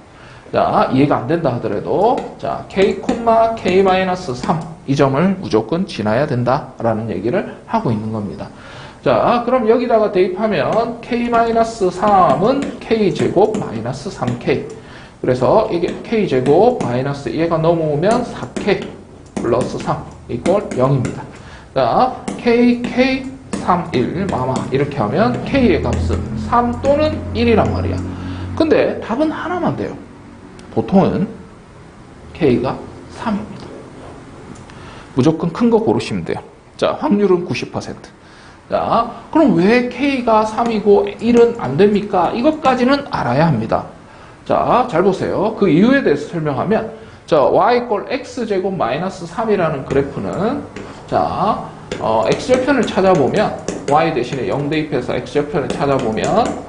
자, 이해가 안 된다 하더라도, 자, k, k-3 이 점을 무조건 지나야 된다라는 얘기를 하고 있는 겁니다. 자, 그럼 여기다가 대입하면 k-3은 k제곱 마이너스 3k. 그래서 이게 k제곱 마이너스 얘가 넘어오면 4k 플러스 3 이꼴 0입니다. 자, k, 3, 1, 마마 이렇게 하면 k의 값은 3 또는 1이란 말이야. 근데 답은 하나만 돼요. 보통은 K가 3입니다. 무조건 큰 거 고르시면 돼요. 자, 확률은 90%. 자, 그럼 왜 K가 3이고 1은 안 됩니까? 이것까지는 알아야 합니다. 자, 잘 보세요. 그 이유에 대해서 설명하면, 자, y = x제곱 마이너스 3이라는 그래프는, 자, x절편을 찾아보면, y 대신에 0 대입해서 x절편을 찾아보면,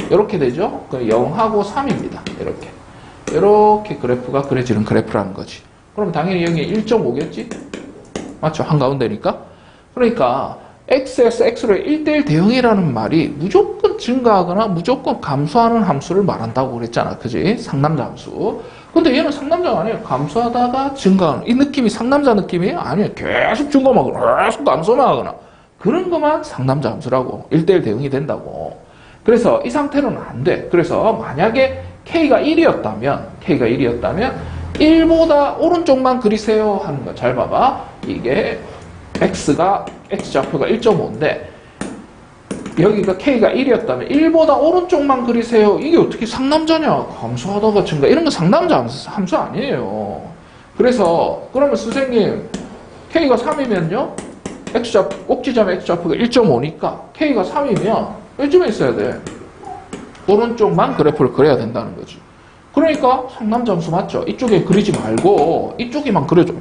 이렇게 되죠? 0하고 3입니다. 이렇게 그래프가 그려지는 그래프라는 거지. 그럼 당연히 여기 1.5겠지? 맞죠? 한가운데니까? 그러니까 x에서 x로 1대1 대응이라는 말이 무조건 증가하거나 무조건 감소하는 함수를 말한다고 그랬잖아. 그지? 상남자 함수. 근데 얘는 상남자가 아니에요. 감소하다가 증가하는. 이 느낌이 상남자 느낌이에요? 아니에요. 계속 증가하거나 계속 감소만 하거나. 그런 것만 상남자 함수라고. 1대1 대응이 된다고. 그래서 이 상태로는 안 돼. 그래서 만약에 K가 1이었다면 1보다 오른쪽만 그리세요 하는 거. 잘 봐봐. 이게 X좌표가 1.5인데 여기가 K가 1이었다면 1보다 오른쪽만 그리세요. 이게 어떻게 상남자냐? 감소하다가 증가. 이런 건 상남자 함수 아니에요. 그래서 그러면 선생님 K가 3이면요? 꼭지점 X좌표가 1.5니까 K가 3이면 요즘에 있어야 돼. 오른쪽만 그래프를 그려야 된다는 거지. 그러니까 상남자 함수 맞죠? 이쪽에 그리지 말고 이쪽에만 그려줘.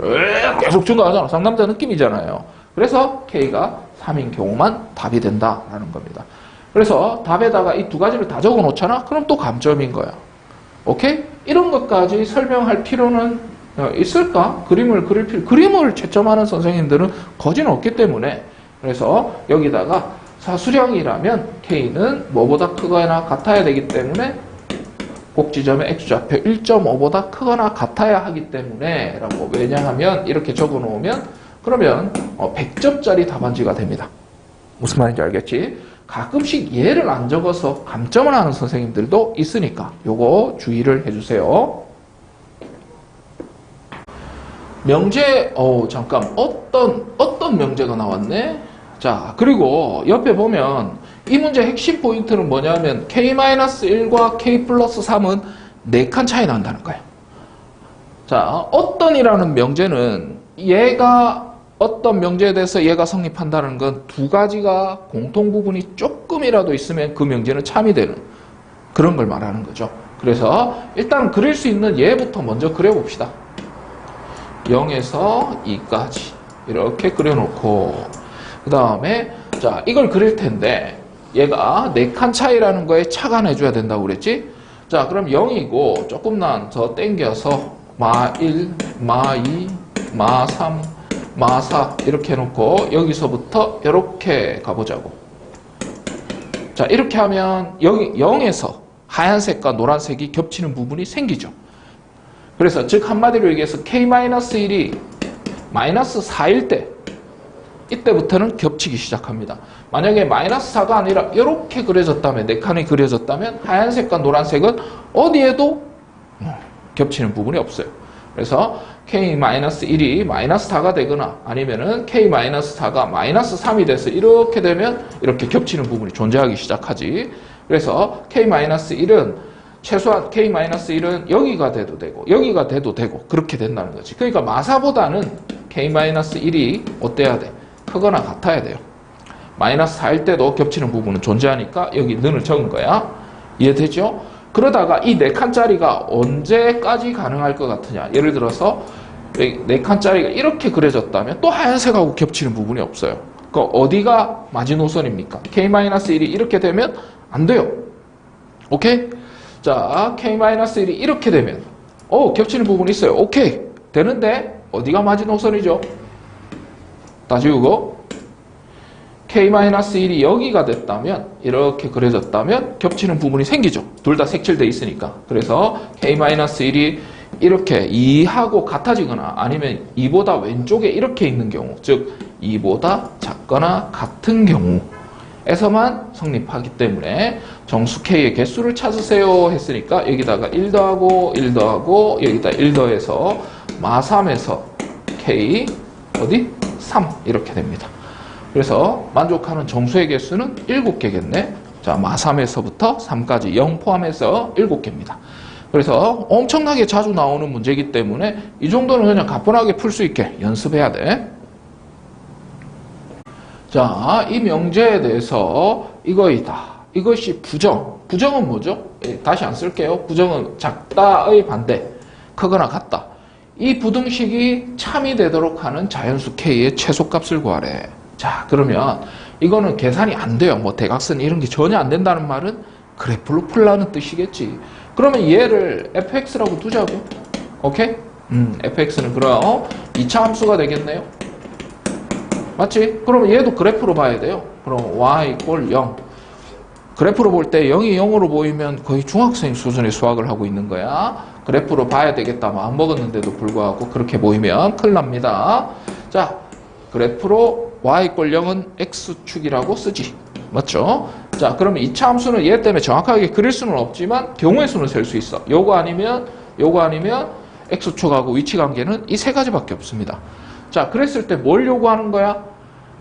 계속 증가하잖아. 상남자 느낌이잖아요. 그래서 K가 3인 경우만 답이 된다라는 겁니다. 그래서 답에다가 이 두 가지를 다 적어 놓잖아? 그럼 또 감점인 거야. 오케이? 이런 것까지 설명할 필요는 있을까? 그림을 채점하는 선생님들은 거지는 없기 때문에 그래서 여기다가 사수량이라면 K는 뭐보다 크거나 같아야 되기 때문에 꼭지점의 X좌표 1.5보다 크거나 같아야 하기 때문에 라고 왜냐하면 이렇게 적어 놓으면 그러면 100점짜리 답안지가 됩니다. 무슨 말인지 알겠지? 가끔씩 얘를 안 적어서 감점을 하는 선생님들도 있으니까 요거 주의를 해주세요. 명제, 잠깐 어떤 명제가 나왔네? 자, 그리고 옆에 보면 이 문제 핵심 포인트는 뭐냐면 K-1과 K 플러스 3은 4칸 차이 난다는 거예요. 자, 어떤이라는 명제는 얘가 어떤 명제에 대해서 얘가 성립한다는 건 두 가지가 공통 부분이 조금이라도 있으면 그 명제는 참이 되는 그런 걸 말하는 거죠. 그래서 일단 그릴 수 있는 얘부터 먼저 그려봅시다. 0에서 2까지 이렇게 그려놓고 그 다음에 자 이걸 그릴 텐데 얘가 4칸 차이라는 거에 착안해줘야 된다고 그랬지? 자 그럼 0이고 조금만 더 땡겨서 마 1, 마 2, 마 3, 마 4 이렇게 해놓고 여기서부터 이렇게 가보자고. 자 이렇게 하면 여기 0에서 하얀색과 노란색이 겹치는 부분이 생기죠. 그래서 즉 한마디로 얘기해서 K-1이 마이너스 4일 때 이때부터는 겹치기 시작합니다. 만약에 마이너스 4가 아니라 이렇게 그려졌다면 4칸이 그려졌다면 하얀색과 노란색은 어디에도 겹치는 부분이 없어요. 그래서 K-1이 마이너스 4가 되거나 아니면은 K-4가 마이너스 3이 돼서 이렇게 되면 이렇게 겹치는 부분이 존재하기 시작하지. 그래서 K-1은 최소한 K-1은 여기가 돼도 되고 여기가 돼도 되고 그렇게 된다는 거지. 그러니까 마사보다는 K-1이 어때야 돼? 크거나 같아야 돼요. 마이너스 4일 때도 겹치는 부분은 존재하니까 여기 는을 적은 거야. 이해되죠? 그러다가 이 4칸짜리가 언제까지 가능할 것 같으냐. 예를 들어서 4칸짜리가 이렇게 그려졌다면 또 하얀색하고 겹치는 부분이 없어요. 그 어디가 마지노선입니까? K-1이 이렇게 되면 안 돼요. 오케이? 자, K-1이 이렇게 되면 겹치는 부분이 있어요. 오케이. 되는데 어디가 마지노선이죠? 다 지우고 K-1이 여기가 됐다면, 이렇게 그려졌다면 겹치는 부분이 생기죠. 둘 다 색칠돼 있으니까. 그래서 K-1이 이렇게 2하고 같아지거나 아니면 2보다 왼쪽에 이렇게 있는 경우, 즉 2보다 작거나 같은 경우에서만 성립하기 때문에 정수 K의 개수를 찾으세요 했으니까 여기다가 1 더하고 1 더하고 여기다 1 더해서 마3에서 K 어디? 3 이렇게 됩니다. 그래서 만족하는 정수의 개수는 7개겠네. 자, 마3에서부터 3까지 0 포함해서 7개입니다. 그래서 엄청나게 자주 나오는 문제이기 때문에 이 정도는 그냥 가뿐하게 풀 수 있게 연습해야 돼. 자, 이 명제에 대해서 이거이다. 이것이 부정. 부정은 뭐죠? 다시 안 쓸게요. 부정은 작다의 반대. 크거나 같다. 이 부등식이 참이 되도록 하는 자연수 K의 최소값을 구하래. 자, 그러면 이거는 계산이 안 돼요. 뭐 대각선 이런 게 전혀 안 된다는 말은 그래프로 풀라는 뜻이겠지. 그러면 얘를 fx라고 두자고. 오케이? fx는 그럼 2차 함수가 되겠네요. 맞지? 그러면 얘도 그래프로 봐야 돼요. 그럼 y = 0. 그래프로 볼 때 0이 0으로 보이면 거의 중학생 수준의 수학을 하고 있는 거야. 그래프로 봐야 되겠다. 마음 먹었는데도 불구하고 그렇게 보이면 큰일 납니다. 자, 그래프로 y = 0은 x축이라고 쓰지. 맞죠? 자, 그러면 2차 함수는 얘 때문에 정확하게 그릴 수는 없지만 경우의 수는 셀 수 있어. 요거 아니면 x축하고 위치 관계는 이 세 가지밖에 없습니다. 자, 그랬을 때 뭘 요구하는 거야?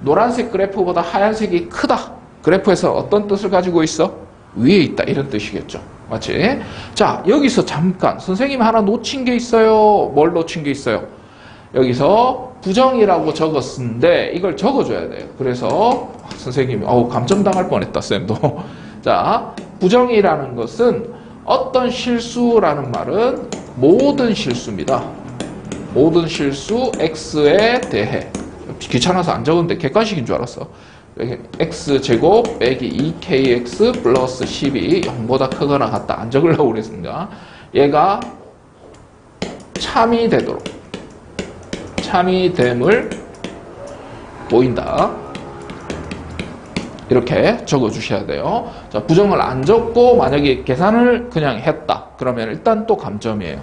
노란색 그래프보다 하얀색이 크다. 그래프에서 어떤 뜻을 가지고 있어? 위에 있다. 이런 뜻이겠죠. 맞지? 자, 여기서 잠깐 선생님이 하나 놓친 게 있어요. 뭘 놓친 게 있어요? 여기서 부정이라고 적었는데 이걸 적어줘야 돼요. 그래서 선생님이 감점당할 뻔했다. 쌤도. 자, 부정이라는 것은 어떤 실수라는 말은 모든 실수입니다. 모든 실수 x에 대해. 귀찮아서 안 적었는데 객관식인 줄 알았어. x제곱 빼기 2kx 플러스 10이 0보다 크거나 같다. 안 적으려고 그랬습니다. 얘가 참이 되도록, 참이 됨을 보인다. 이렇게 적어주셔야 돼요. 자, 부정을 안 적고 만약에 계산을 그냥 했다. 그러면 일단 또 감점이에요.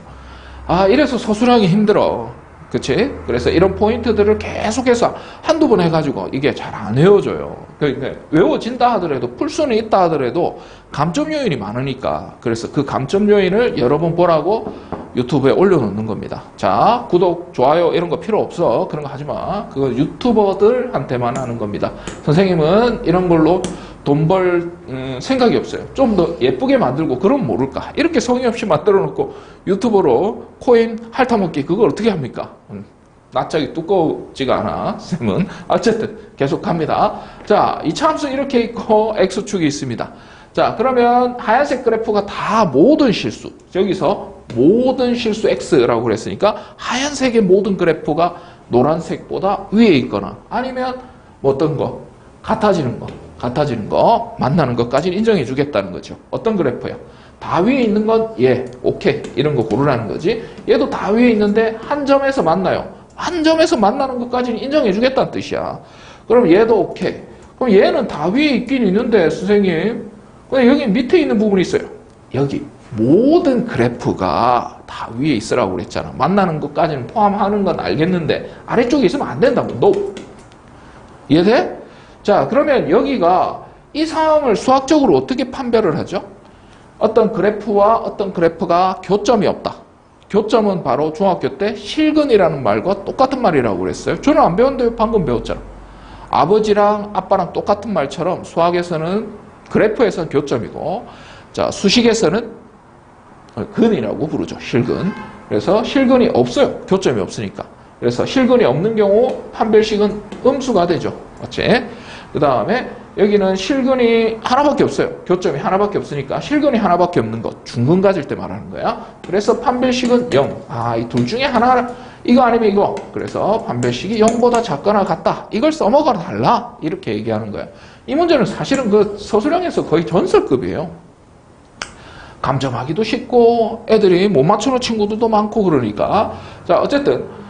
아, 이래서 서술하기 힘들어. 그치? 그래서 이런 포인트들을 계속해서 한두 번 해가지고 이게 잘 안 외워져요. 그러니까 외워진다 하더라도 풀 수는 있다 하더라도 감점 요인이 많으니까. 그래서 그 감점 요인을 여러 번 보라고 유튜브에 올려놓는 겁니다. 자, 구독, 좋아요 이런 거 필요 없어. 그런 거 하지 마. 그거 유튜버들한테만 하는 겁니다. 선생님은 이런 걸로 돈 벌 생각이 없어요. 좀 더 예쁘게 만들고 그러면 모를까. 이렇게 성의 없이 만들어 놓고 유튜버로 코인 핥아먹기 그걸 어떻게 합니까? 낯짝이 두껍지가 않아. 쌤은. 어쨌든 계속 갑니다. 자, 이 참수 이렇게 있고 x축이 있습니다. 자, 그러면 하얀색 그래프가 다 모든 실수. 여기서 모든 실수 x라고 그랬으니까 하얀색의 모든 그래프가 노란색보다 위에 있거나 아니면 뭐 어떤 거? 같아지는 거, 만나는 것까지는 인정해 주겠다는 거죠. 어떤 그래프야? 다 위에 있는 건 오케이. 이런 거 고르라는 거지. 얘도 다 위에 있는데 한 점에서 만나요. 한 점에서 만나는 것까지는 인정해 주겠다는 뜻이야. 그럼 얘도 오케이. 그럼 얘는 다 위에 있긴 있는데, 선생님. 근데 여기 밑에 있는 부분이 있어요. 여기. 모든 그래프가 다 위에 있으라고 그랬잖아. 만나는 것까지는 포함하는 건 알겠는데, 아래쪽에 있으면 안 된다고. No. 이해돼? 자, 그러면 여기가 이 상황을 수학적으로 어떻게 판별을 하죠? 어떤 그래프와 어떤 그래프가 교점이 없다. 교점은 바로 중학교 때 실근이라는 말과 똑같은 말이라고 그랬어요. 저는 안 배웠는데 방금 배웠잖아. 아버지랑 아빠랑 똑같은 말처럼 수학에서는 그래프에서는 교점이고, 자, 수식에서는 근이라고 부르죠. 실근. 그래서 실근이 없어요. 교점이 없으니까. 그래서 실근이 없는 경우 판별식은 음수가 되죠. 맞지? 그 다음에 여기는 실근이 하나밖에 없어요. 교점이 하나밖에 없으니까 실근이 하나밖에 없는 것. 중근 가질 때 말하는 거야. 그래서 판별식은 0. 이 둘 중에 하나, 이거 아니면 이거. 그래서 판별식이 0보다 작거나 같다. 이걸 써먹어 달라. 이렇게 얘기하는 거야. 이 문제는 사실은 그 서술형에서 거의 전설급이에요. 감점하기도 쉽고 애들이 못 맞추는 친구들도 많고 그러니까. 자, 어쨌든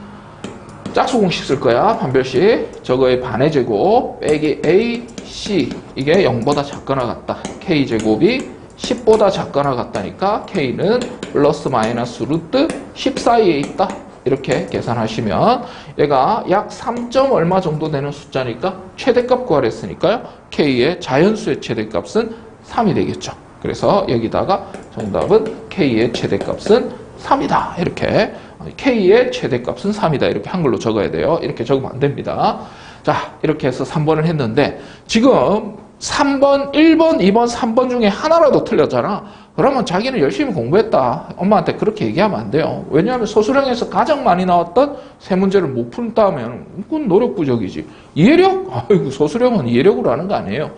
짝수 공식 쓸 거야. 판별식. 저거의 반의 제곱 빼기 A, C. 이게 0보다 작거나 같다. K제곱이 10보다 작거나 같다니까 K는 플러스 마이너스 루트 10 사이에 있다. 이렇게 계산하시면 얘가 약 3. 얼마 정도 되는 숫자니까 최대값 구하랬으니까요. K의 자연수의 최대값은 3이 되겠죠. 그래서 여기다가 정답은 K의 최대값은 3이다. 이렇게 K의 최대값은 3이다. 이렇게 한글로 적어야 돼요. 이렇게 적으면 안 됩니다. 자, 이렇게 해서 3번을 했는데 지금 3번, 1번, 2번, 3번 중에 하나라도 틀렸잖아. 그러면 자기는 열심히 공부했다. 엄마한테 그렇게 얘기하면 안 돼요. 왜냐하면 서술형에서 가장 많이 나왔던 세 문제를 못 푼다면 그건 노력 부족이지. 이해력? 아이고, 서술형은 이해력으로 하는 거 아니에요.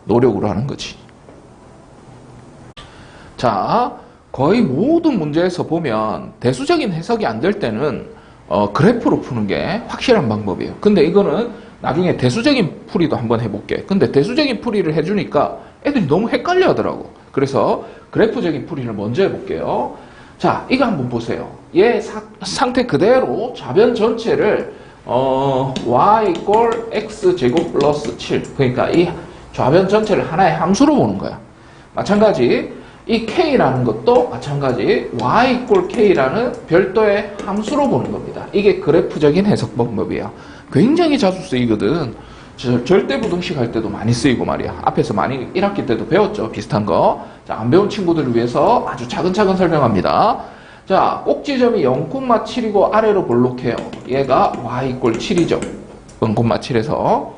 노력으로 하는 거지. 자, 거의 모든 문제에서 보면 대수적인 해석이 안 될 때는 그래프로 푸는 게 확실한 방법이에요. 근데 이거는 나중에 대수적인 풀이도 한번 해볼게. 근데 대수적인 풀이를 해주니까 애들이 너무 헷갈려 하더라고. 그래서 그래프적인 풀이를 먼저 해볼게요. 자, 이거 한번 보세요. 얘 상태 그대로 좌변 전체를 y = x제곱 플러스 7. 그러니까 이 좌변 전체를 하나의 함수로 보는 거야. 마찬가지 이 k라는 것도 마찬가지 y = k라는 별도의 함수로 보는 겁니다. 이게 그래프적인 해석 방법이야. 굉장히 자주 쓰이거든. 절대부등식 할 때도 많이 쓰이고 말이야. 앞에서 많이 1학기 때도 배웠죠. 비슷한 거. 자, 안 배운 친구들을 위해서 아주 차근차근 설명합니다. 자, 꼭지점이 0,7이고 아래로 볼록해요. 얘가 y = 7이죠. 0,7에서.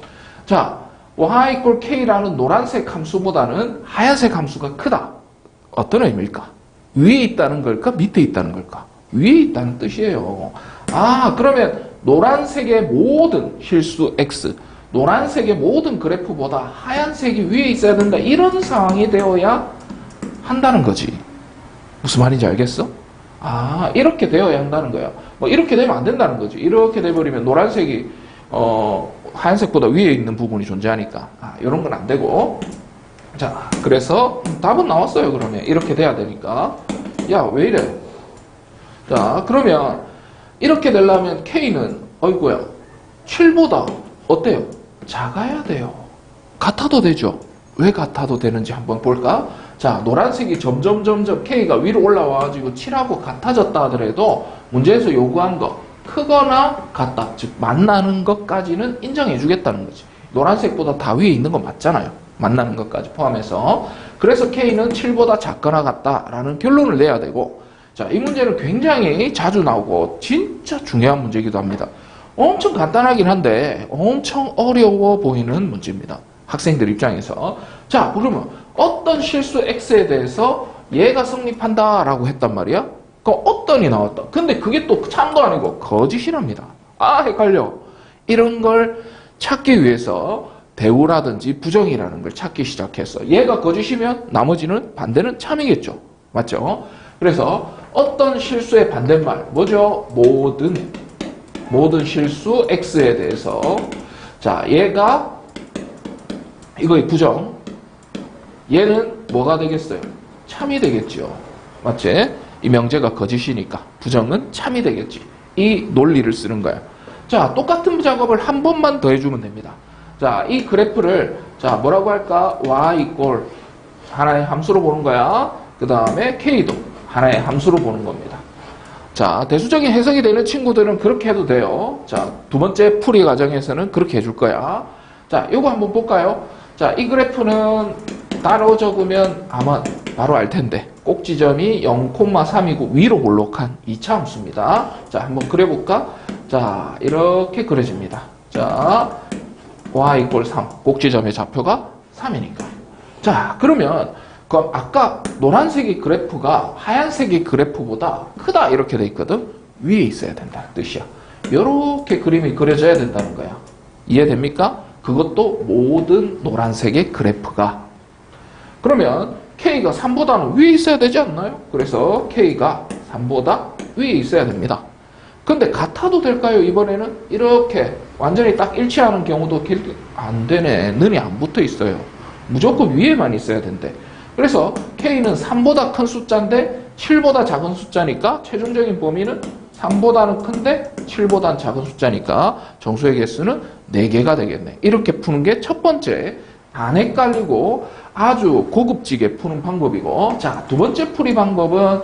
자, y = k라는 노란색 함수보다는 하얀색 함수가 크다. 어떤 의미일까? 위에 있다는 걸까? 밑에 있다는 걸까? 위에 있다는 뜻이에요. 그러면 노란색의 모든 실수 x, 노란색의 모든 그래프보다 하얀색이 위에 있어야 된다. 이런 상황이 되어야 한다는 거지. 무슨 말인지 알겠어? 이렇게 되어야 한다는 거야. 뭐 이렇게 되면 안 된다는 거지. 이렇게 돼버리면 노란색이 하얀색보다 위에 있는 부분이 존재하니까 이런 건 안 되고. 자, 그래서 답은 나왔어요. 그러면 이렇게 돼야 되니까. 야, 왜 이래? 자, 그러면 이렇게 되려면 K는 어이구야 7보다 어때요? 작아야 돼요. 같아도 되죠. 왜 같아도 되는지 한번 볼까? 자, 노란색이 점점 K가 위로 올라와가지고 7하고 같아졌다 하더라도 문제에서 요구한 거 크거나 같다, 즉 만나는 것까지는 인정해 주겠다는 거지. 노란색보다 다 위에 있는 거 맞잖아요. 만나는 것까지 포함해서. 그래서 K는 7보다 작거나 같다라는 결론을 내야 되고, 자, 이 문제는 굉장히 자주 나오고 진짜 중요한 문제이기도 합니다. 엄청 간단하긴 한데 엄청 어려워 보이는 문제입니다. 학생들 입장에서. 자, 그러면 어떤 실수 X에 대해서 얘가 성립한다 라고 했단 말이야. 그 어떤이 나왔다. 근데 그게 또 참도 아니고 거짓이랍니다. 헷갈려. 이런 걸 찾기 위해서 대우라든지 부정이라는 걸 찾기 시작했어. 얘가 거짓이면 나머지는 반대는 참이겠죠. 맞죠? 그래서 어떤 실수의 반대말 뭐죠? 모든 실수 X에 대해서. 자, 얘가 이거의 부정. 얘는 뭐가 되겠어요? 참이 되겠죠. 맞지? 이 명제가 거짓이니까 부정은 참이 되겠지. 이 논리를 쓰는 거야. 자, 똑같은 작업을 한 번만 더 해주면 됩니다. 자, 이 그래프를 자 뭐라고 할까? y = 하나의 함수로 보는 거야. 그 다음에 k도 하나의 함수로 보는 겁니다. 자, 대수적인 해석이 되는 친구들은 그렇게 해도 돼요. 자, 두 번째 풀이 과정에서는 그렇게 해줄 거야. 자, 요거 한번 볼까요? 자, 이 그래프는 따로 적으면 아마 바로 알 텐데 꼭지점이 0,3이고 위로 볼록한 2차 함수입니다. 자, 한번 그려볼까? 자, 이렇게 그려집니다. 자, y = 3. 꼭지점의 좌표가 3이니까. 자, 그러면 그럼 아까 노란색의 그래프가 하얀색의 그래프보다 크다 이렇게 돼 있거든. 위에 있어야 된다는 뜻이야. 이렇게 그림이 그려져야 된다는 거야. 이해됩니까? 그것도 모든 노란색의 그래프가. 그러면 K가 3보다는 위에 있어야 되지 않나요? 그래서 K가 3보다 위에 있어야 됩니다. 근데 같아도 될까요? 이번에는 이렇게 완전히 딱 일치하는 경우도 안 되네. 는이 안 붙어 있어요. 무조건 위에만 있어야 된대. 그래서 K는 3보다 큰 숫자인데 7보다 작은 숫자니까 최종적인 범위는 3보다는 큰데 7보다는 작은 숫자니까 정수의 개수는 4개가 되겠네. 이렇게 푸는 게 첫 번째, 안 헷갈리고 아주 고급지게 푸는 방법이고, 자, 두 번째 풀이 방법은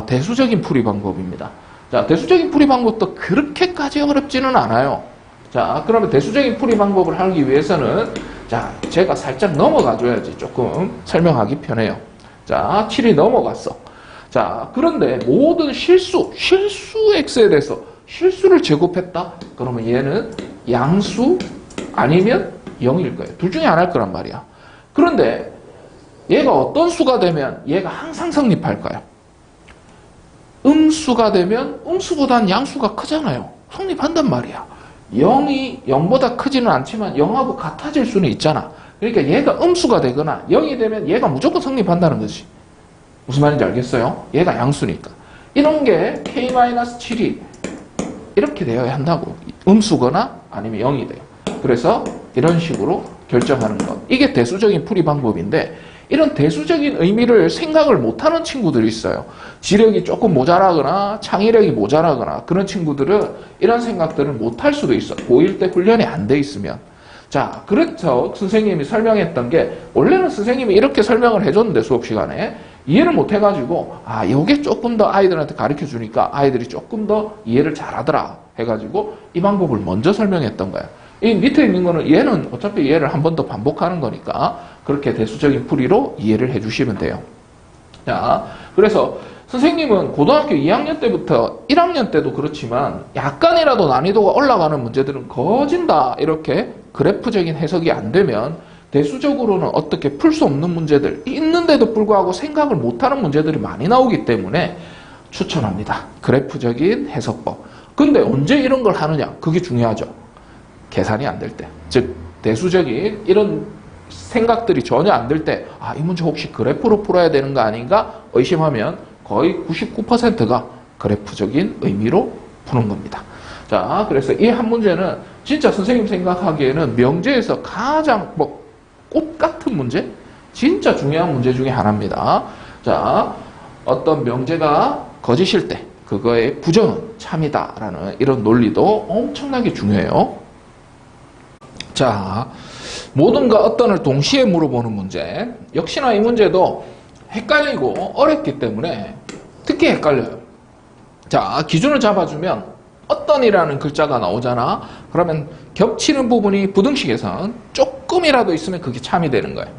대수적인 풀이 방법입니다. 자, 대수적인 풀이 방법도 그렇게까지 어렵지는 않아요. 자, 그러면 대수적인 풀이 방법을 하기 위해서는, 자, 제가 살짝 넘어가 줘야지 조금 설명하기 편해요. 자, 7이 넘어갔어. 자, 그런데 모든 실수 x에 대해서 실수를 제곱했다? 그러면 얘는 양수 아니면 0일 거예요. 둘 중에 하나일 거란 말이야. 그런데 얘가 어떤 수가 되면 얘가 항상 성립할까요? 음수가 되면 음수보다는 양수가 크잖아요. 성립한단 말이야. 0이 0보다 크지는 않지만 0하고 같아질 수는 있잖아. 그러니까 얘가 음수가 되거나 0이 되면 얘가 무조건 성립한다는 거지. 무슨 말인지 알겠어요? 얘가 양수니까. 이런 게 K-7이 이렇게 되어야 한다고. 음수거나 아니면 0이 돼요. 그래서 이런 식으로 결정하는 것. 이게 대수적인 풀이 방법인데, 이런 대수적인 의미를 생각을 못하는 친구들이 있어요. 지력이 조금 모자라거나 창의력이 모자라거나 그런 친구들은 이런 생각들을 못할 수도 있어. 고1 때 훈련이 안 돼 있으면. 자, 그래서 선생님이 설명했던 게, 원래는 선생님이 이렇게 설명을 해줬는데 수업 시간에 이해를 못 해가지고, 이게 조금 더 아이들한테 가르쳐 주니까 아이들이 조금 더 이해를 잘하더라 해가지고 이 방법을 먼저 설명했던 거야. 이 밑에 있는 거는 얘는 어차피 얘를 한 번 더 반복하는 거니까 그렇게 대수적인 풀이로 이해를 해주시면 돼요. 자, 그래서 선생님은 고등학교 2학년 때부터 1학년 때도 그렇지만 약간이라도 난이도가 올라가는 문제들은 거진다 이렇게 그래프적인 해석이 안 되면 대수적으로는 어떻게 풀 수 없는 문제들 있는데도 불구하고 생각을 못하는 문제들이 많이 나오기 때문에 추천합니다. 그래프적인 해석법. 근데 언제 이런 걸 하느냐? 그게 중요하죠. 계산이 안 될 때. 즉 대수적인 이런 생각들이 전혀 안 될 때, 이 문제 혹시 그래프로 풀어야 되는 거 아닌가 의심하면 거의 99%가 그래프적인 의미로 푸는 겁니다. 자, 그래서 이 한 문제는 진짜 선생님 생각하기에는 명제에서 가장 꽃 같은 문제? 진짜 중요한 문제 중에 하나입니다. 자, 어떤 명제가 거짓일 때 그거의 부정은 참이다라는 이런 논리도 엄청나게 중요해요. 자, 모든가 어떤을 동시에 물어보는 문제. 역시나 이 문제도 헷갈리고 어렵기 때문에 특히 헷갈려요. 자, 기준을 잡아주면 어떤이라는 글자가 나오잖아. 그러면 겹치는 부분이 부등식에선 조금이라도 있으면 그게 참이 되는 거예요.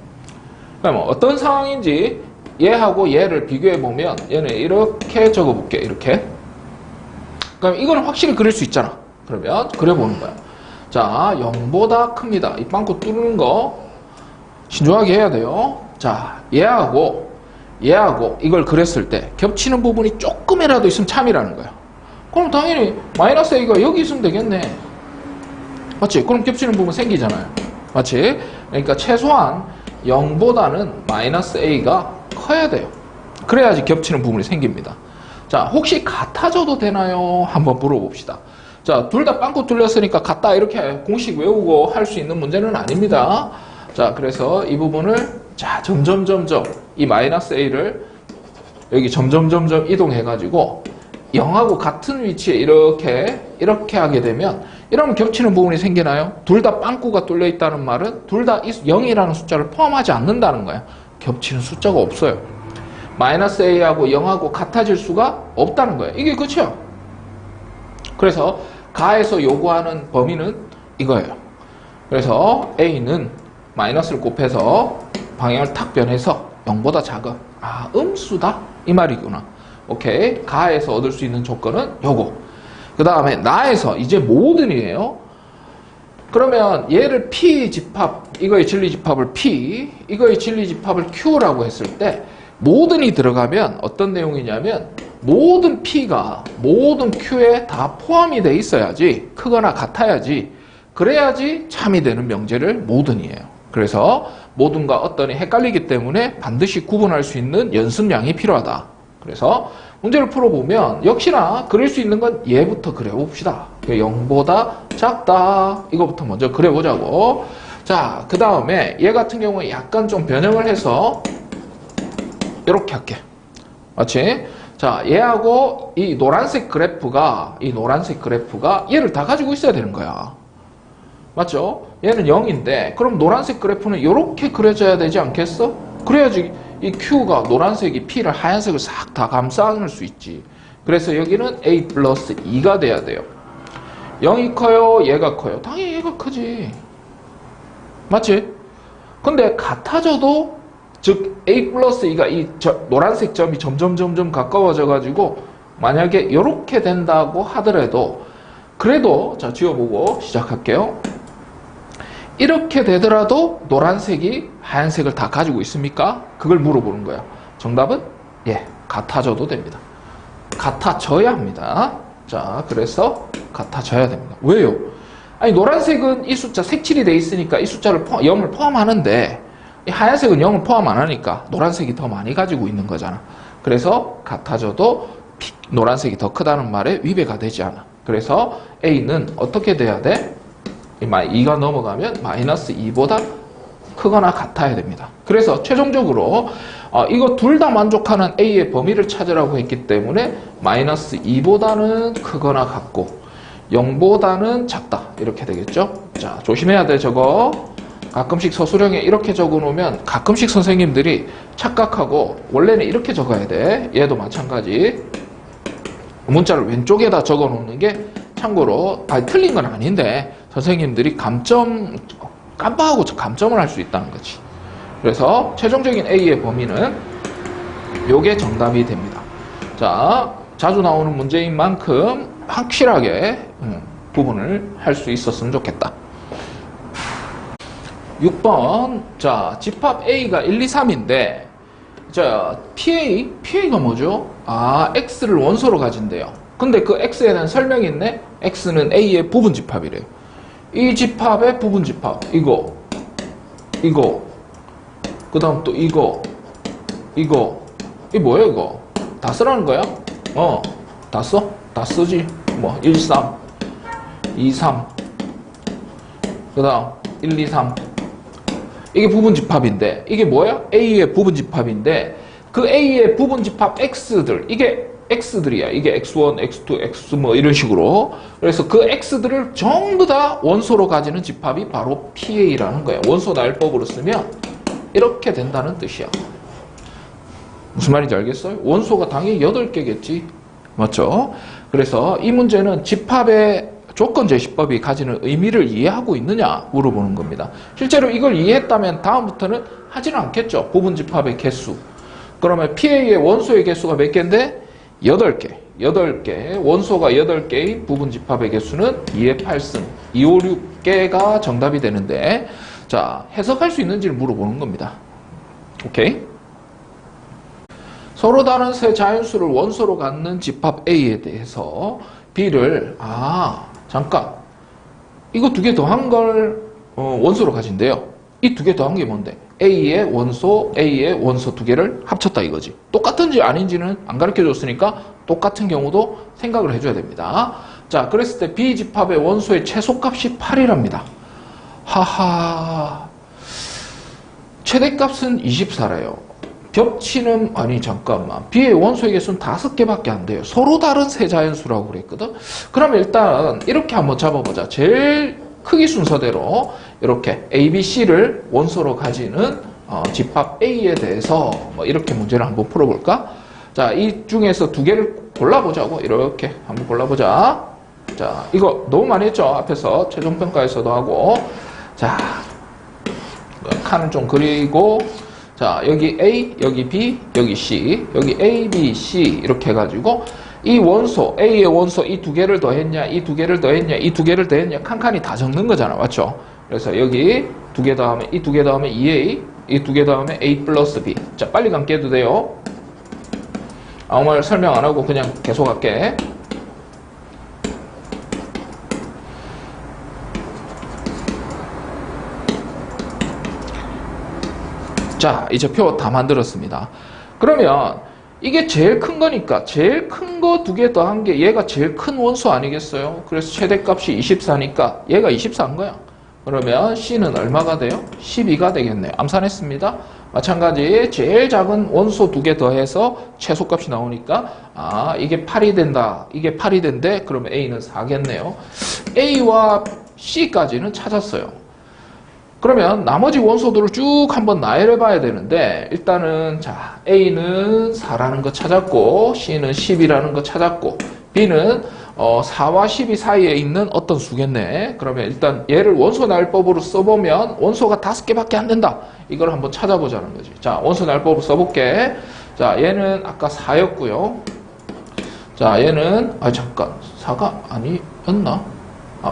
그럼 어떤 상황인지 얘하고 얘를 비교해보면 얘는 이렇게 적어볼게. 이렇게. 그럼 이거는 확실히 그릴 수 있잖아. 그러면 그려보는 거야. 자, 0보다 큽니다. 이 빵꾸 뚫는 거 신중하게 해야 돼요. 자, 얘하고 이걸 그렸을 때 겹치는 부분이 조금이라도 있으면 참이라는 거야. 그럼 당연히 마이너스 A가 여기 있으면 되겠네. 맞지? 그럼 겹치는 부분 생기잖아요. 맞지? 그러니까 최소한 0보다는 마이너스 A가 커야 돼요. 그래야지 겹치는 부분이 생깁니다. 자, 혹시 같아져도 되나요? 한번 물어봅시다. 자, 둘 다 빵꾸 뚫렸으니까 같다 이렇게 공식 외우고 할 수 있는 문제는 아닙니다. 자, 그래서 이 부분을 자, 점점점점 이 마이너스 A를 여기 점점점점 이동해가지고 0하고 같은 위치에 이렇게 하게 되면 이러면 겹치는 부분이 생기나요? 둘 다 빵꾸가 뚫려 있다는 말은 둘 다 0이라는 숫자를 포함하지 않는다는 거야. 겹치는 숫자가 없어요. 마이너스 A하고 0하고 같아질 수가 없다는 거예요. 이게 그쵸? 그래서 가에서 요구하는 범위는 이거예요. 그래서 A는 마이너스를 곱해서 방향을 탁 변해서 0보다 작아. 음수다? 이 말이구나. 오케이. 가에서 얻을 수 있는 조건은 요거. 그 다음에 나에서 이제 모든이에요. 그러면 얘를 P 집합, 이거의 진리 집합을 P, 이거의 진리 집합을 Q라고 했을 때 모든이 들어가면 어떤 내용이냐면 모든 P가 모든 Q에 다 포함이 돼 있어야지, 크거나 같아야지 그래야지 참이 되는 명제를 모든이에요. 그래서 모든과 어떤이 헷갈리기 때문에 반드시 구분할 수 있는 연습량이 필요하다. 그래서 문제를 풀어보면 역시나 그릴 수 있는 건 얘부터 그려봅시다. 0보다 작다. 이거부터 먼저 그려보자고. 자, 그 다음에 얘 같은 경우에 약간 좀 변형을 해서 이렇게 할게. 맞지? 자, 얘하고 이 노란색 그래프가 얘를 다 가지고 있어야 되는 거야. 맞죠? 얘는 0인데 그럼 노란색 그래프는 이렇게 그려져야 되지 않겠어? 그래야지 이 Q가 노란색이 P를 하얀색을 싹 다 감싸 안을 수 있지. 그래서 여기는 A 플러스 2가 돼야 돼요. 0이 커요? 얘가 커요? 당연히 얘가 크지. 맞지? 근데 같아져도 즉 A 플러스 2가 이 노란색 점이 점점 가까워져 가지고 만약에 이렇게 된다고 하더라도 그래도 자 지워보고 시작할게요. 이렇게 되더라도 노란색이 하얀색을 다 가지고 있습니까? 그걸 물어보는 거예요. 정답은 예, 같아져도 됩니다. 같아져야 합니다. 자, 그래서 같아져야 됩니다. 왜요? 아니 노란색은 이 숫자 색칠이 돼 있으니까 이 숫자를 0을 포함하는데 이 하얀색은 0을 포함 안 하니까 노란색이 더 많이 가지고 있는 거잖아. 그래서 같아져도 노란색이 더 크다는 말에 위배가 되지 않아. 그래서 A는 어떻게 돼야 돼? 2가 넘어가면 마이너스 2보다 크거나 같아야 됩니다. 그래서 최종적으로 이거 둘 다 만족하는 A의 범위를 찾으라고 했기 때문에 마이너스 2보다는 크거나 같고 0보다는 작다. 이렇게 되겠죠? 자, 조심해야 돼, 저거. 가끔씩 서술형에 이렇게 적어 놓으면 가끔씩 선생님들이 착각하고 원래는 이렇게 적어야 돼. 얘도 마찬가지. 문자를 왼쪽에다 적어 놓는 게 참고로 틀린 건 아닌데 선생님들이 깜빡하고 감점을 할 수 있다는 거지. 그래서 최종적인 A의 범위는 요게 정답이 됩니다. 자, 자주 나오는 문제인 만큼 확실하게 구분을 할 수 있었으면 좋겠다. 6번. 자, 집합 A가 1, 2, 3인데 자, PA가 뭐죠? X를 원소로 가진대요. 근데 그 X에 대한 설명이 있네? X는 A의 부분 집합이래요. 이 집합의 부분 집합. 이거. 그 다음 또 이거. 이게 뭐야, 이거? 다 쓰라는 거야? 다 써? 다 쓰지. 1, 3, 2, 3. 그 다음, 1, 2, 3. 이게 부분 집합인데, 이게 뭐야? A의 부분 집합인데, 그 A의 부분 집합 X들, 이게 X들이야. 이게 X1, X2, X 이런 식으로. 그래서 그 X들을 전부 다 원소로 가지는 집합이 바로 PA라는 거야. 원소 나열법으로 쓰면 이렇게 된다는 뜻이야. 무슨 말인지 알겠어요? 원소가 당연히 8개겠지. 맞죠? 그래서 이 문제는 집합의 조건 제시법이 가지는 의미를 이해하고 있느냐 물어보는 겁니다. 실제로 이걸 이해했다면 다음부터는 하지는 않겠죠. 부분 집합의 개수. 그러면 PA의 원소의 개수가 몇 개인데? 8개. 원소가 8개의 부분 집합의 개수는 2의 8승. 2, 5, 6개가 정답이 되는데 자, 해석할 수 있는지를 물어보는 겁니다. 오케이? 서로 다른 세 자연수를 원소로 갖는 집합 A에 대해서 B를 잠깐 이거 2개 더한 걸 원소로 가진대요. 이 2개 더한 게 뭔데? A의 원소 2개를 합쳤다 이거지. 똑같은지 아닌지는 안 가르쳐줬으니까 똑같은 경우도 생각을 해줘야 됩니다. 자, 그랬을 때 B 집합의 원소의 최소값이 8이랍니다. 하하, 최대값은 24래요. 겹치는 잠깐만. B의 원소의 개수는 5개밖에 안 돼요. 서로 다른 세 자연수라고 그랬거든. 그럼 일단 이렇게 한번 잡아보자. 제일 크기 순서대로 이렇게 A, B, C를 원소로 가지는 집합 A에 대해서 이렇게 문제를 한번 풀어볼까? 자, 이 중에서 2개를 골라보자고. 이렇게 한번 골라보자. 자, 이거 너무 많이 했죠? 앞에서 최종평가에서도 하고. 자, 칸을 좀 그리고 자, 여기 A, 여기 B, 여기 C, 여기 A, B, C 이렇게 해가지고 이 원소, A의 원소 이 2개를 더했냐, 이 2개를 더했냐, 이 2개를 더했냐 칸칸이 다 적는 거잖아. 맞죠? 그래서 여기 2개 더하면 이 2개 더하면 2A, 이 2개 더하면 A 플러스 B. 자, 빨리 감게 해도 돼요. 아무 말 설명 안 하고 그냥 계속 할게. 자, 이제 표 다 만들었습니다. 그러면 이게 제일 큰 거니까 제일 큰 거 두 개 더한 게 얘가 제일 큰 원소 아니겠어요? 그래서 최대값이 24니까 얘가 24인 거야. 그러면 C는 얼마가 돼요? 12가 되겠네요. 암산했습니다. 마찬가지 제일 작은 원소 두 개 더해서 최소값이 나오니까 아, 이게 8이 된다. 이게 8이 된대. 그러면 A는 4겠네요. A와 C까지는 찾았어요. 그러면 나머지 원소들을 쭉 한번 나열해 봐야 되는데 일단은 자 A는 4라는 거 찾았고 C는 10이라는 거 찾았고 B는 4와 12 사이에 있는 어떤 수겠네. 그러면 일단 얘를 원소 나열법으로 써보면 원소가 5개밖에 안 된다. 이걸 한번 찾아보자는 거지. 자, 원소 나열법으로 써볼게. 자, 얘는 아까 4였고요. 자, 얘는 잠깐 4가 아니었나?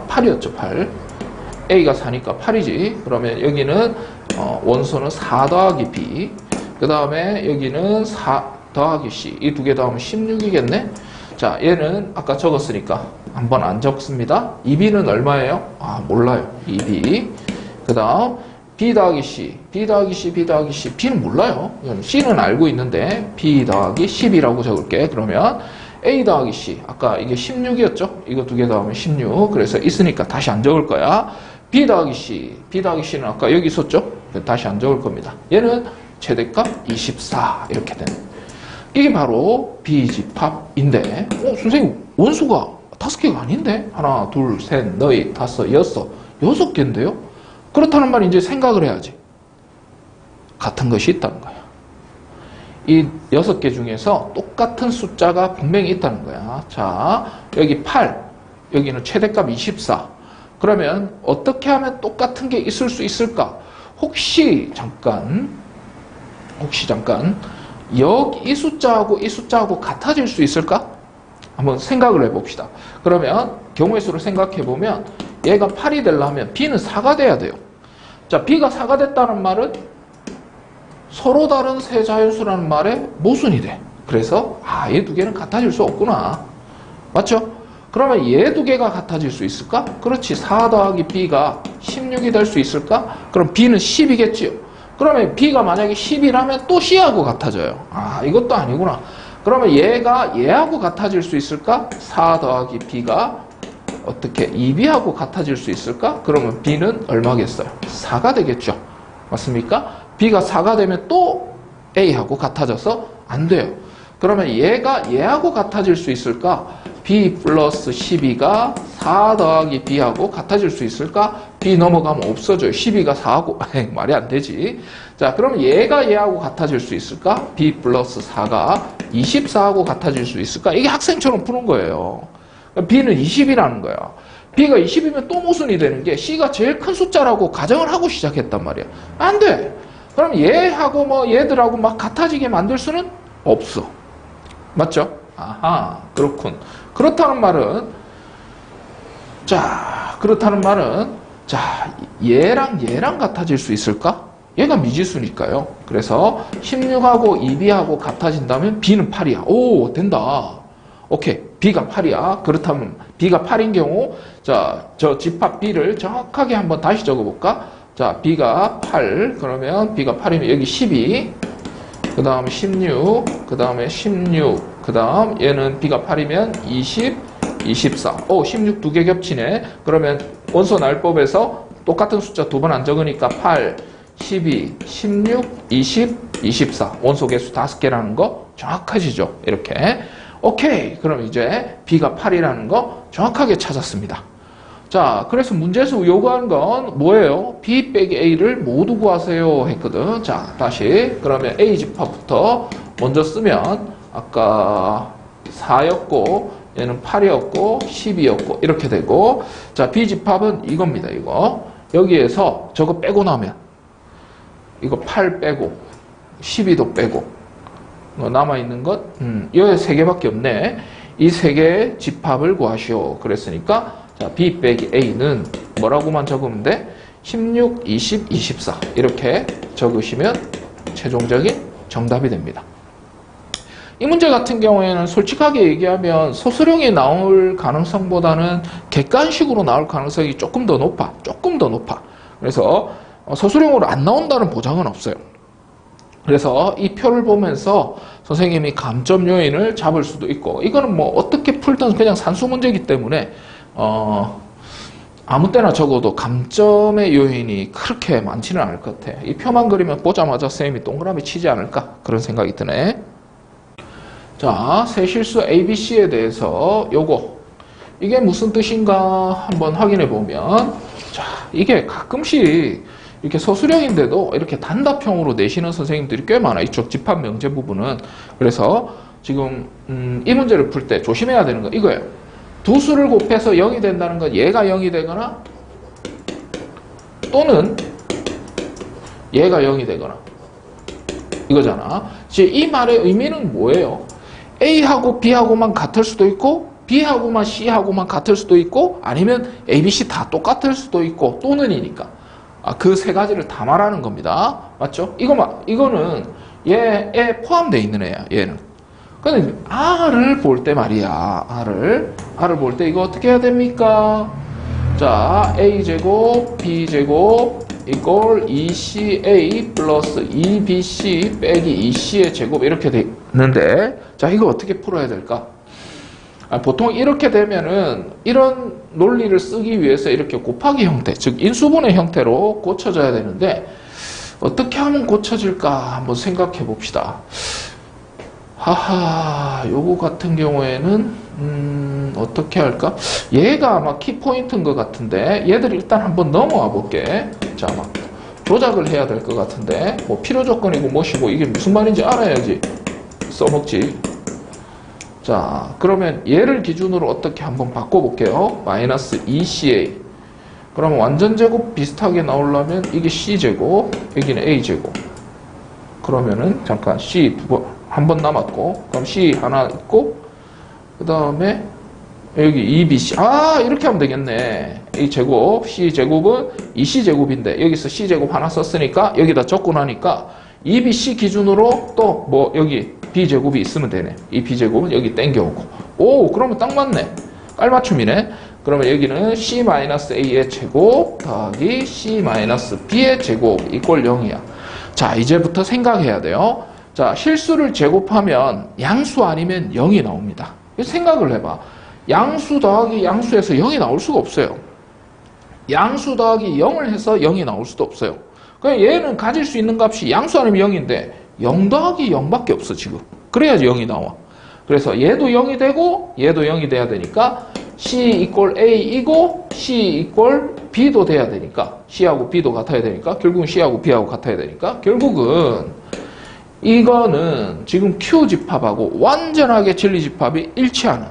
8이었죠. 8. A가 4니까 8이지. 그러면 여기는 원소는 4 더하기 B. 그 다음에 여기는 4 더하기 C. 이 두 개 더하면 16이겠네. 자, 얘는 아까 적었으니까 한번 안 적습니다. 2B는 얼마예요? 몰라요. 2B. 그 다음 B 더하기 C. B 더하기 C, B 더하기 C. B는 몰라요. C는 알고 있는데 B 더하기 10이라고 적을게. 그러면 A 더하기 C. 아까 이게 16이었죠? 이거 두 개 더하면 16. 그래서 있으니까 다시 안 적을 거야. B 더하기 C. B 더하기 C는 아까 여기 있었죠? 다시 안 적을 겁니다. 얘는 최대값 24. 이렇게 되는. 이게 바로 B집합인데, 선생님, 원소가 5개가 아닌데? 하나, 둘, 셋, 넷, 다섯, 여섯. 6개인데요? 그렇다는 말이 이제 생각을 해야지. 같은 것이 있다는 거야. 이 6개 중에서 똑같은 숫자가 분명히 있다는 거야. 자, 여기 8, 여기는 최대값 24. 그러면 어떻게 하면 똑같은 게 있을 수 있을까? 혹시 잠깐 여기 이 숫자하고 이 숫자하고 같아질 수 있을까? 한번 생각을 해봅시다. 그러면 경우의 수를 생각해보면 얘가 8이 되려면 B는 4가 돼야 돼요. 자, B가 4가 됐다는 말은 서로 다른 세 자연수라는 말에 모순이 돼. 그래서 얘 두 개는 같아질 수 없구나. 맞죠? 그러면 얘 두 개가 같아질 수 있을까? 그렇지. 4 더하기 B가 16이 될 수 있을까? 그럼 B는 10이겠지요. 그러면 B가 만약에 10이라면 또 C하고 같아져요. 이것도 아니구나. 그러면 얘가 얘하고 같아질 수 있을까? 4 더하기 B가 어떻게 2B하고 같아질 수 있을까? 그러면 B는 얼마겠어요? 4가 되겠죠. 맞습니까? B가 4가 되면 또 A하고 같아져서 안 돼요. 그러면 얘가 얘하고 같아질 수 있을까? B 플러스 12가 4 더하기 B하고 같아질 수 있을까? B 넘어가면 없어져요. 12가 4하고 말이 안 되지. 자, 그럼 얘가 얘하고 같아질 수 있을까? B 플러스 4가 24하고 같아질 수 있을까? 이게 학생처럼 푸는 거예요. B는 20이라는 거야. B가 20이면 또 모순이 되는 게 C가 제일 큰 숫자라고 가정을 하고 시작했단 말이야. 안 돼. 그럼 얘하고 뭐 얘들하고 막 같아지게 만들 수는 없어. 맞죠? 그렇군. 그렇다는 말은 얘랑 같아질 수 있을까? 얘가 미지수니까요. 그래서 16하고 2B하고 같아진다면 B는 8이야. 오, 된다. 오케이. B가 8이야. 그렇다면 B가 8인 경우 자, 저 집합 B를 정확하게 한번 다시 적어볼까? 자, B가 8. 그러면 B가 8이면 여기 12. 그 다음 16. 그 다음에 16. 그 다음 얘는 B가 8이면 20, 24. 16 두 개 겹치네. 그러면 원소 나열법에서 똑같은 숫자 두 번 안 적으니까 8, 12, 16, 20, 24. 원소 개수 5개라는 거 정확하시죠? 이렇게. 오케이. 그럼 이제 B가 8이라는 거 정확하게 찾았습니다. 자, 그래서 문제에서 요구한 건 뭐예요? B 빼기 A를 모두 구하세요 했거든. 자, 다시 그러면 A 집합부터 먼저 쓰면 아까 4였고 얘는 8이었고 10이었고 이렇게 되고, 자, B 집합은 이겁니다. 이거 여기에서 저거 빼고 나면 이거 8 빼고 12도 빼고 남아있는 것 여기 3개밖에 없네. 이 3개의 집합을 구하시오. 그랬으니까 자, B 빼기 A는 뭐라고만 적으면 돼? 16, 20, 24 이렇게 적으시면 최종적인 정답이 됩니다. 이 문제 같은 경우에는 솔직하게 얘기하면 소수령이 나올 가능성보다는 객관식으로 나올 가능성이 조금 더 높아. 그래서 소수령으로 안 나온다는 보장은 없어요. 그래서 이 표를 보면서 선생님이 감점 요인을 잡을 수도 있고, 이거는 뭐 어떻게 풀든 그냥 산수 문제이기 때문에 아무 때나 적어도 감점의 요인이 그렇게 많지는 않을 것 같아. 이 표만 그리면 보자마자 선생님이 동그라미 치지 않을까, 그런 생각이 드네. 자, 세실수 ABC에 대해서 이게 무슨 뜻인가 한번 확인해 보면, 자, 이게 가끔씩 이렇게 서술형인데도 이렇게 단답형으로 내시는 선생님들이 꽤 많아. 이쪽 집합 명제 부분은. 그래서 지금 이 문제를 풀 때 조심해야 되는 거 이거예요. 두 수를 곱해서 0이 된다는 건 얘가 0이 되거나 또는 얘가 0이 되거나 이거잖아. 지금 이 말의 의미는 뭐예요? A하고 B하고만 같을 수도 있고 B하고만 C하고만 같을 수도 있고 아니면 A, B, C 다 똑같을 수도 있고 또는이니까. 그 세 가지를 다 말하는 겁니다. 맞죠? 이거는 얘에 포함되어 있는 애야, 얘는. 근데 R을 볼 때 말이야, R을 볼 때 이거 어떻게 해야 됩니까? 자, A제곱, B제곱, 이꼴 2CA 플러스 2BC 빼기 2C의 제곱 이렇게 돼 있는데, 자, 이거 어떻게 풀어야 될까? 보통 이렇게 되면은 이런 논리를 쓰기 위해서 이렇게 곱하기 형태, 즉 인수분해 형태로 고쳐져야 되는데 어떻게 하면 고쳐질까 한번 생각해 봅시다. 요거 같은 경우에는 어떻게 할까? 얘가 아마 키포인트인 것 같은데 얘들 일단 한번 넘어와 볼게. 자, 막 조작을 해야 될 것 같은데 뭐 필요 조건이고 뭐시고 이게 무슨 말인지 알아야지 써먹지. 자, 그러면 얘를 기준으로 어떻게 한번 바꿔볼게요. 마이너스 2CA. 그러면 완전 제곱 비슷하게 나오려면 이게 C제곱, 여기는 A제곱. 그러면은 잠깐 C 한 번 남았고, 그럼 C 하나 있고, 그 다음에 여기 2BC. 이렇게 하면 되겠네. A제곱, C제곱은 2C제곱인데 여기서 C제곱 하나 썼으니까 여기다 적고 나니까 2BC 기준으로 또 뭐 여기 B제곱이 있으면 되네. 이 B제곱은 여기 땡겨오고. 그러면 딱 맞네. 깔맞춤이네. 그러면 여기는 C-A의 제곱 더하기 C-B의 제곱 이꼴 0이야. 자, 이제부터 생각해야 돼요. 자, 실수를 제곱하면 양수 아니면 0이 나옵니다. 생각을 해봐. 양수 더하기 양수에서 0이 나올 수가 없어요. 양수 더하기 0을 해서 0이 나올 수도 없어요. 그냥 얘는 가질 수 있는 값이 양수 아니면 0인데 0 더하기 0밖에 없어 지금. 그래야지 0이 나와. 그래서 얘도 0이 되고 얘도 0이 돼야 되니까 C 이꼴 A이고 C 이꼴 B도 돼야 되니까 C하고 B도 같아야 되니까 결국은 C하고 B하고 같아야 되니까 결국은 이거는 지금 Q집합하고 완전하게 진리집합이 일치하는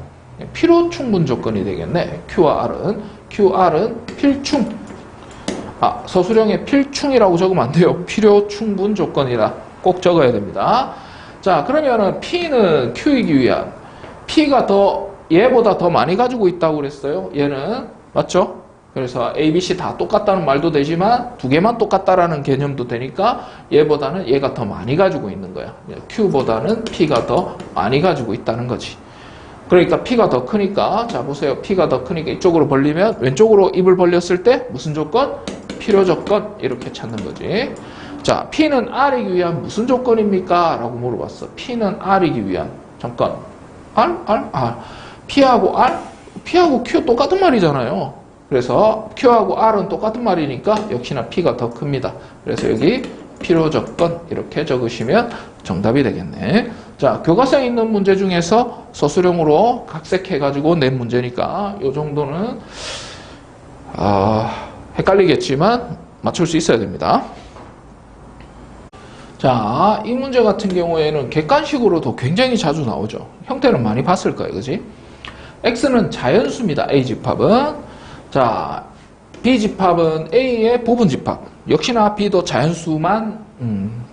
필요 충분 조건이 되겠네. QR은 필충. 서술형에 필충이라고 적으면 안 돼요. 필요 충분 조건이라 꼭 적어야 됩니다. 자, 그러면은 P는 Q이기 위한 P가 얘보다 더 많이 가지고 있다고 그랬어요. 얘는 맞죠? 그래서 A, B, C 다 똑같다는 말도 되지만 두 개만 똑같다라는 개념도 되니까 얘보다는 얘가 더 많이 가지고 있는 거야. Q보다는 P가 더 많이 가지고 있다는 거지. 그러니까 P가 더 크니까 자 보세요. P가 더 크니까 이쪽으로 벌리면 왼쪽으로 입을 벌렸을 때 무슨 조건? 필요 조건 이렇게 찾는 거지. 자, P는 R이기 위한 무슨 조건입니까? 라고 물어봤어. P는 R이기 위한 잠깐 R? P하고 R? P하고 Q 똑같은 말이잖아요. 그래서 Q하고 R은 똑같은 말이니까 역시나 P가 더 큽니다. 그래서 여기 필요 조건 이렇게 적으시면 정답이 되겠네. 자, 교과서에 있는 문제 중에서 서술형으로 각색해가지고 낸 문제니까 이 정도는 헷갈리겠지만 맞출 수 있어야 됩니다. 자, 이 문제 같은 경우에는 객관식으로도 굉장히 자주 나오죠. 형태는 많이 봤을 거예요. 그지? X는 자연수입니다. A집합은. 자, B집합은 A의 부분집합. 역시나 B도 자연수만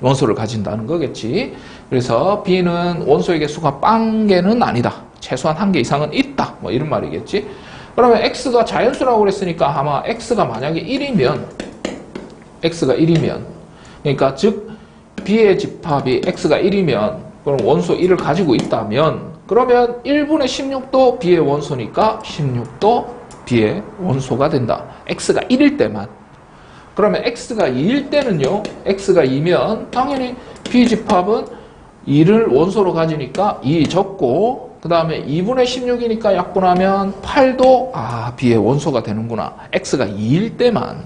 원소를 가진다는 거겠지. 그래서 B는 원소의 개수가 0개는 아니다. 최소한 1개 이상은 있다. 뭐 이런 말이겠지. 그러면 X가 자연수라고 그랬으니까 아마 X가 만약에 1이면 그러니까 즉 B의 집합이 X가 1이면 그럼 원소 1을 가지고 있다면 그러면 1분의 16도 B의 원소니까 16도 B의 원소가 된다. X가 1일 때만. 그러면 x가 2일 때는요. x가 2면 당연히 b집합은 2를 원소로 가지니까 2 적고 그 다음에 2분의 16이니까 약분하면 8도 b의 원소가 되는구나. x가 2일 때만.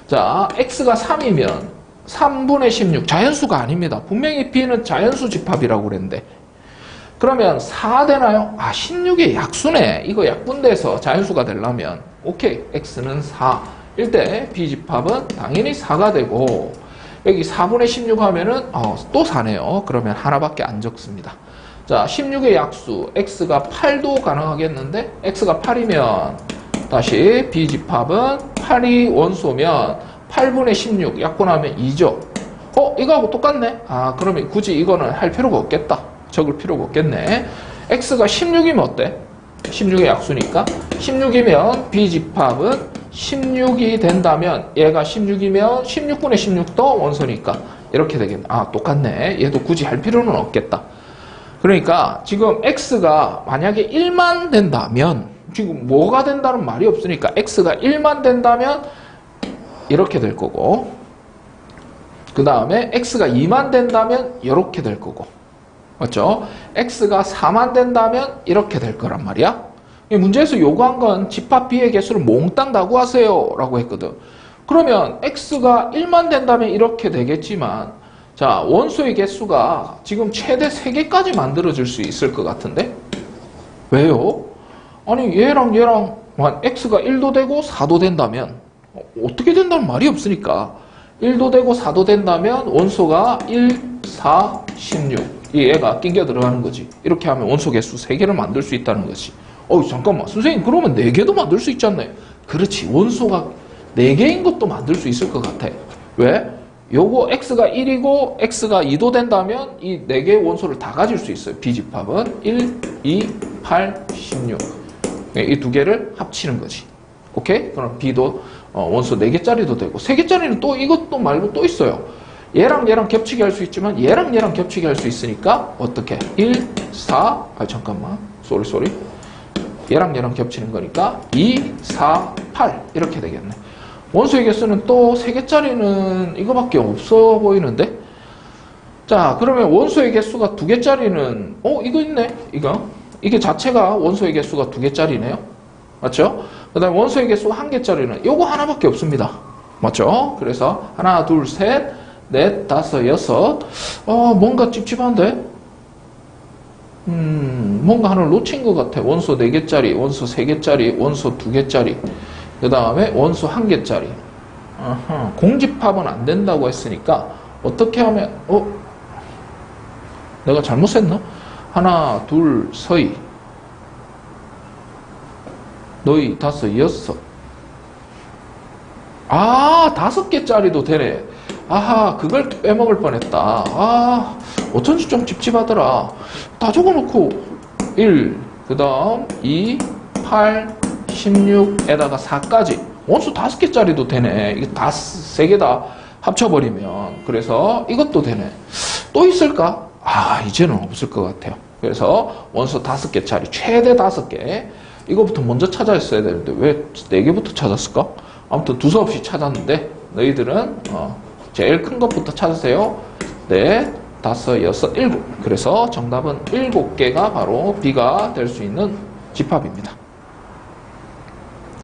자, x가 3이면 3분의 16 자연수가 아닙니다. 분명히 b는 자연수 집합이라고 그랬는데 그러면 4 되나요? 16의 약수네. 이거 약분돼서 자연수가 되려면 오케이. x는 4일 때 b집합은 당연히 4가 되고 여기 4분의 16 하면은 또 4네요. 그러면 하나밖에 안 적습니다. 자, 16의 약수 x가 8도 가능하겠는데 x가 8이면 다시 b집합은 8이 원소면 8분의 16 약분하면 2죠. 이거하고 똑같네. 그러면 굳이 이거는 할 필요가 없겠다. 적을 필요가 없겠네. x가 16이면 어때? 16의 약수니까 16이면 b집합은 16이 된다면 얘가 16이면 16분의 16도 원소니까 이렇게 되겠네. 똑같네. 얘도 굳이 할 필요는 없겠다. 그러니까 지금 x가 만약에 1만 된다면 지금 뭐가 된다는 말이 없으니까 x가 1만 된다면 이렇게 될 거고 그 다음에 x가 2만 된다면 이렇게 될 거고 맞죠? x가 4만 된다면 이렇게 될 거란 말이야. 문제에서 요구한 건 집합 b의 개수를 몽땅 다 구하세요 라고 했거든. 그러면 x가 1만 된다면 이렇게 되겠지만 자, 원소의 개수가 지금 최대 3개까지 만들어질 수 있을 것 같은데 왜요? 아니 얘랑 x가 1도 되고 4도 된다면 어떻게 된다는 말이 없으니까 1도 되고 4도 된다면 원소가 1, 4, 16 얘가 낑겨 들어가는 거지. 이렇게 하면 원소 개수 3개를 만들 수 있다는 거지. 잠깐만 선생님 그러면 4개도 만들 수 있지 않나요? 그렇지. 원소가 4개인 것도 만들 수 있을 것 같아. 왜? 요거 x가 1이고 x가 2도 된다면 이 4개의 원소를 다 가질 수 있어요. b집합은 1, 2, 8, 16 이 2개를 합치는 거지. 오케이? 그럼 b도 원소 4개짜리도 되고 3개짜리는 또 이것도 말고 또 있어요. 얘랑 겹치게 할 수 있지만 얘랑 겹치게 할 수 있으니까 어떻게? 1, 4 잠깐만 쏘리 얘랑 겹치는 거니까 2, 4, 8 이렇게 되겠네. 원소의 개수는 또 3개짜리는 이거밖에 없어 보이는데 자 그러면 원소의 개수가 2개짜리는 이거 있네. 이게 자체가 원소의 개수가 2개짜리네요. 맞죠? 그 다음에 원소의 개수가 1개짜리는 요거 하나밖에 없습니다. 맞죠? 그래서 하나 둘 셋 넷 다섯 여섯 뭔가 찝찝한데 뭔가 하나를 놓친 것 같아. 원소 4개짜리 원소 3개짜리 원소 2개짜리 그 다음에 원소 1개짜리 공집합은 안 된다고 했으니까 어떻게 하면 내가 잘못 셌나? 하나 둘 서희 너희 다섯 여섯 5개짜리도 되네. 그걸 빼먹을 뻔했다. 어쩐지 좀 찝찝하더라. 다 적어놓고 1, 그 다음 2, 8, 16에다가 4까지 원소 5개짜리도 되네. 이게 3개 다 합쳐버리면 그래서 이것도 되네. 또 있을까? 이제는 없을 것 같아요. 그래서 원소 5개짜리 최대 5개 이거부터 먼저 찾아했어야 되는데 왜 4개부터 찾았을까? 아무튼 두서없이 찾았는데 너희들은 제일 큰 것부터 찾으세요. 4, 5, 6, 7 그래서 정답은 7개가 바로 B가 될 수 있는 집합입니다.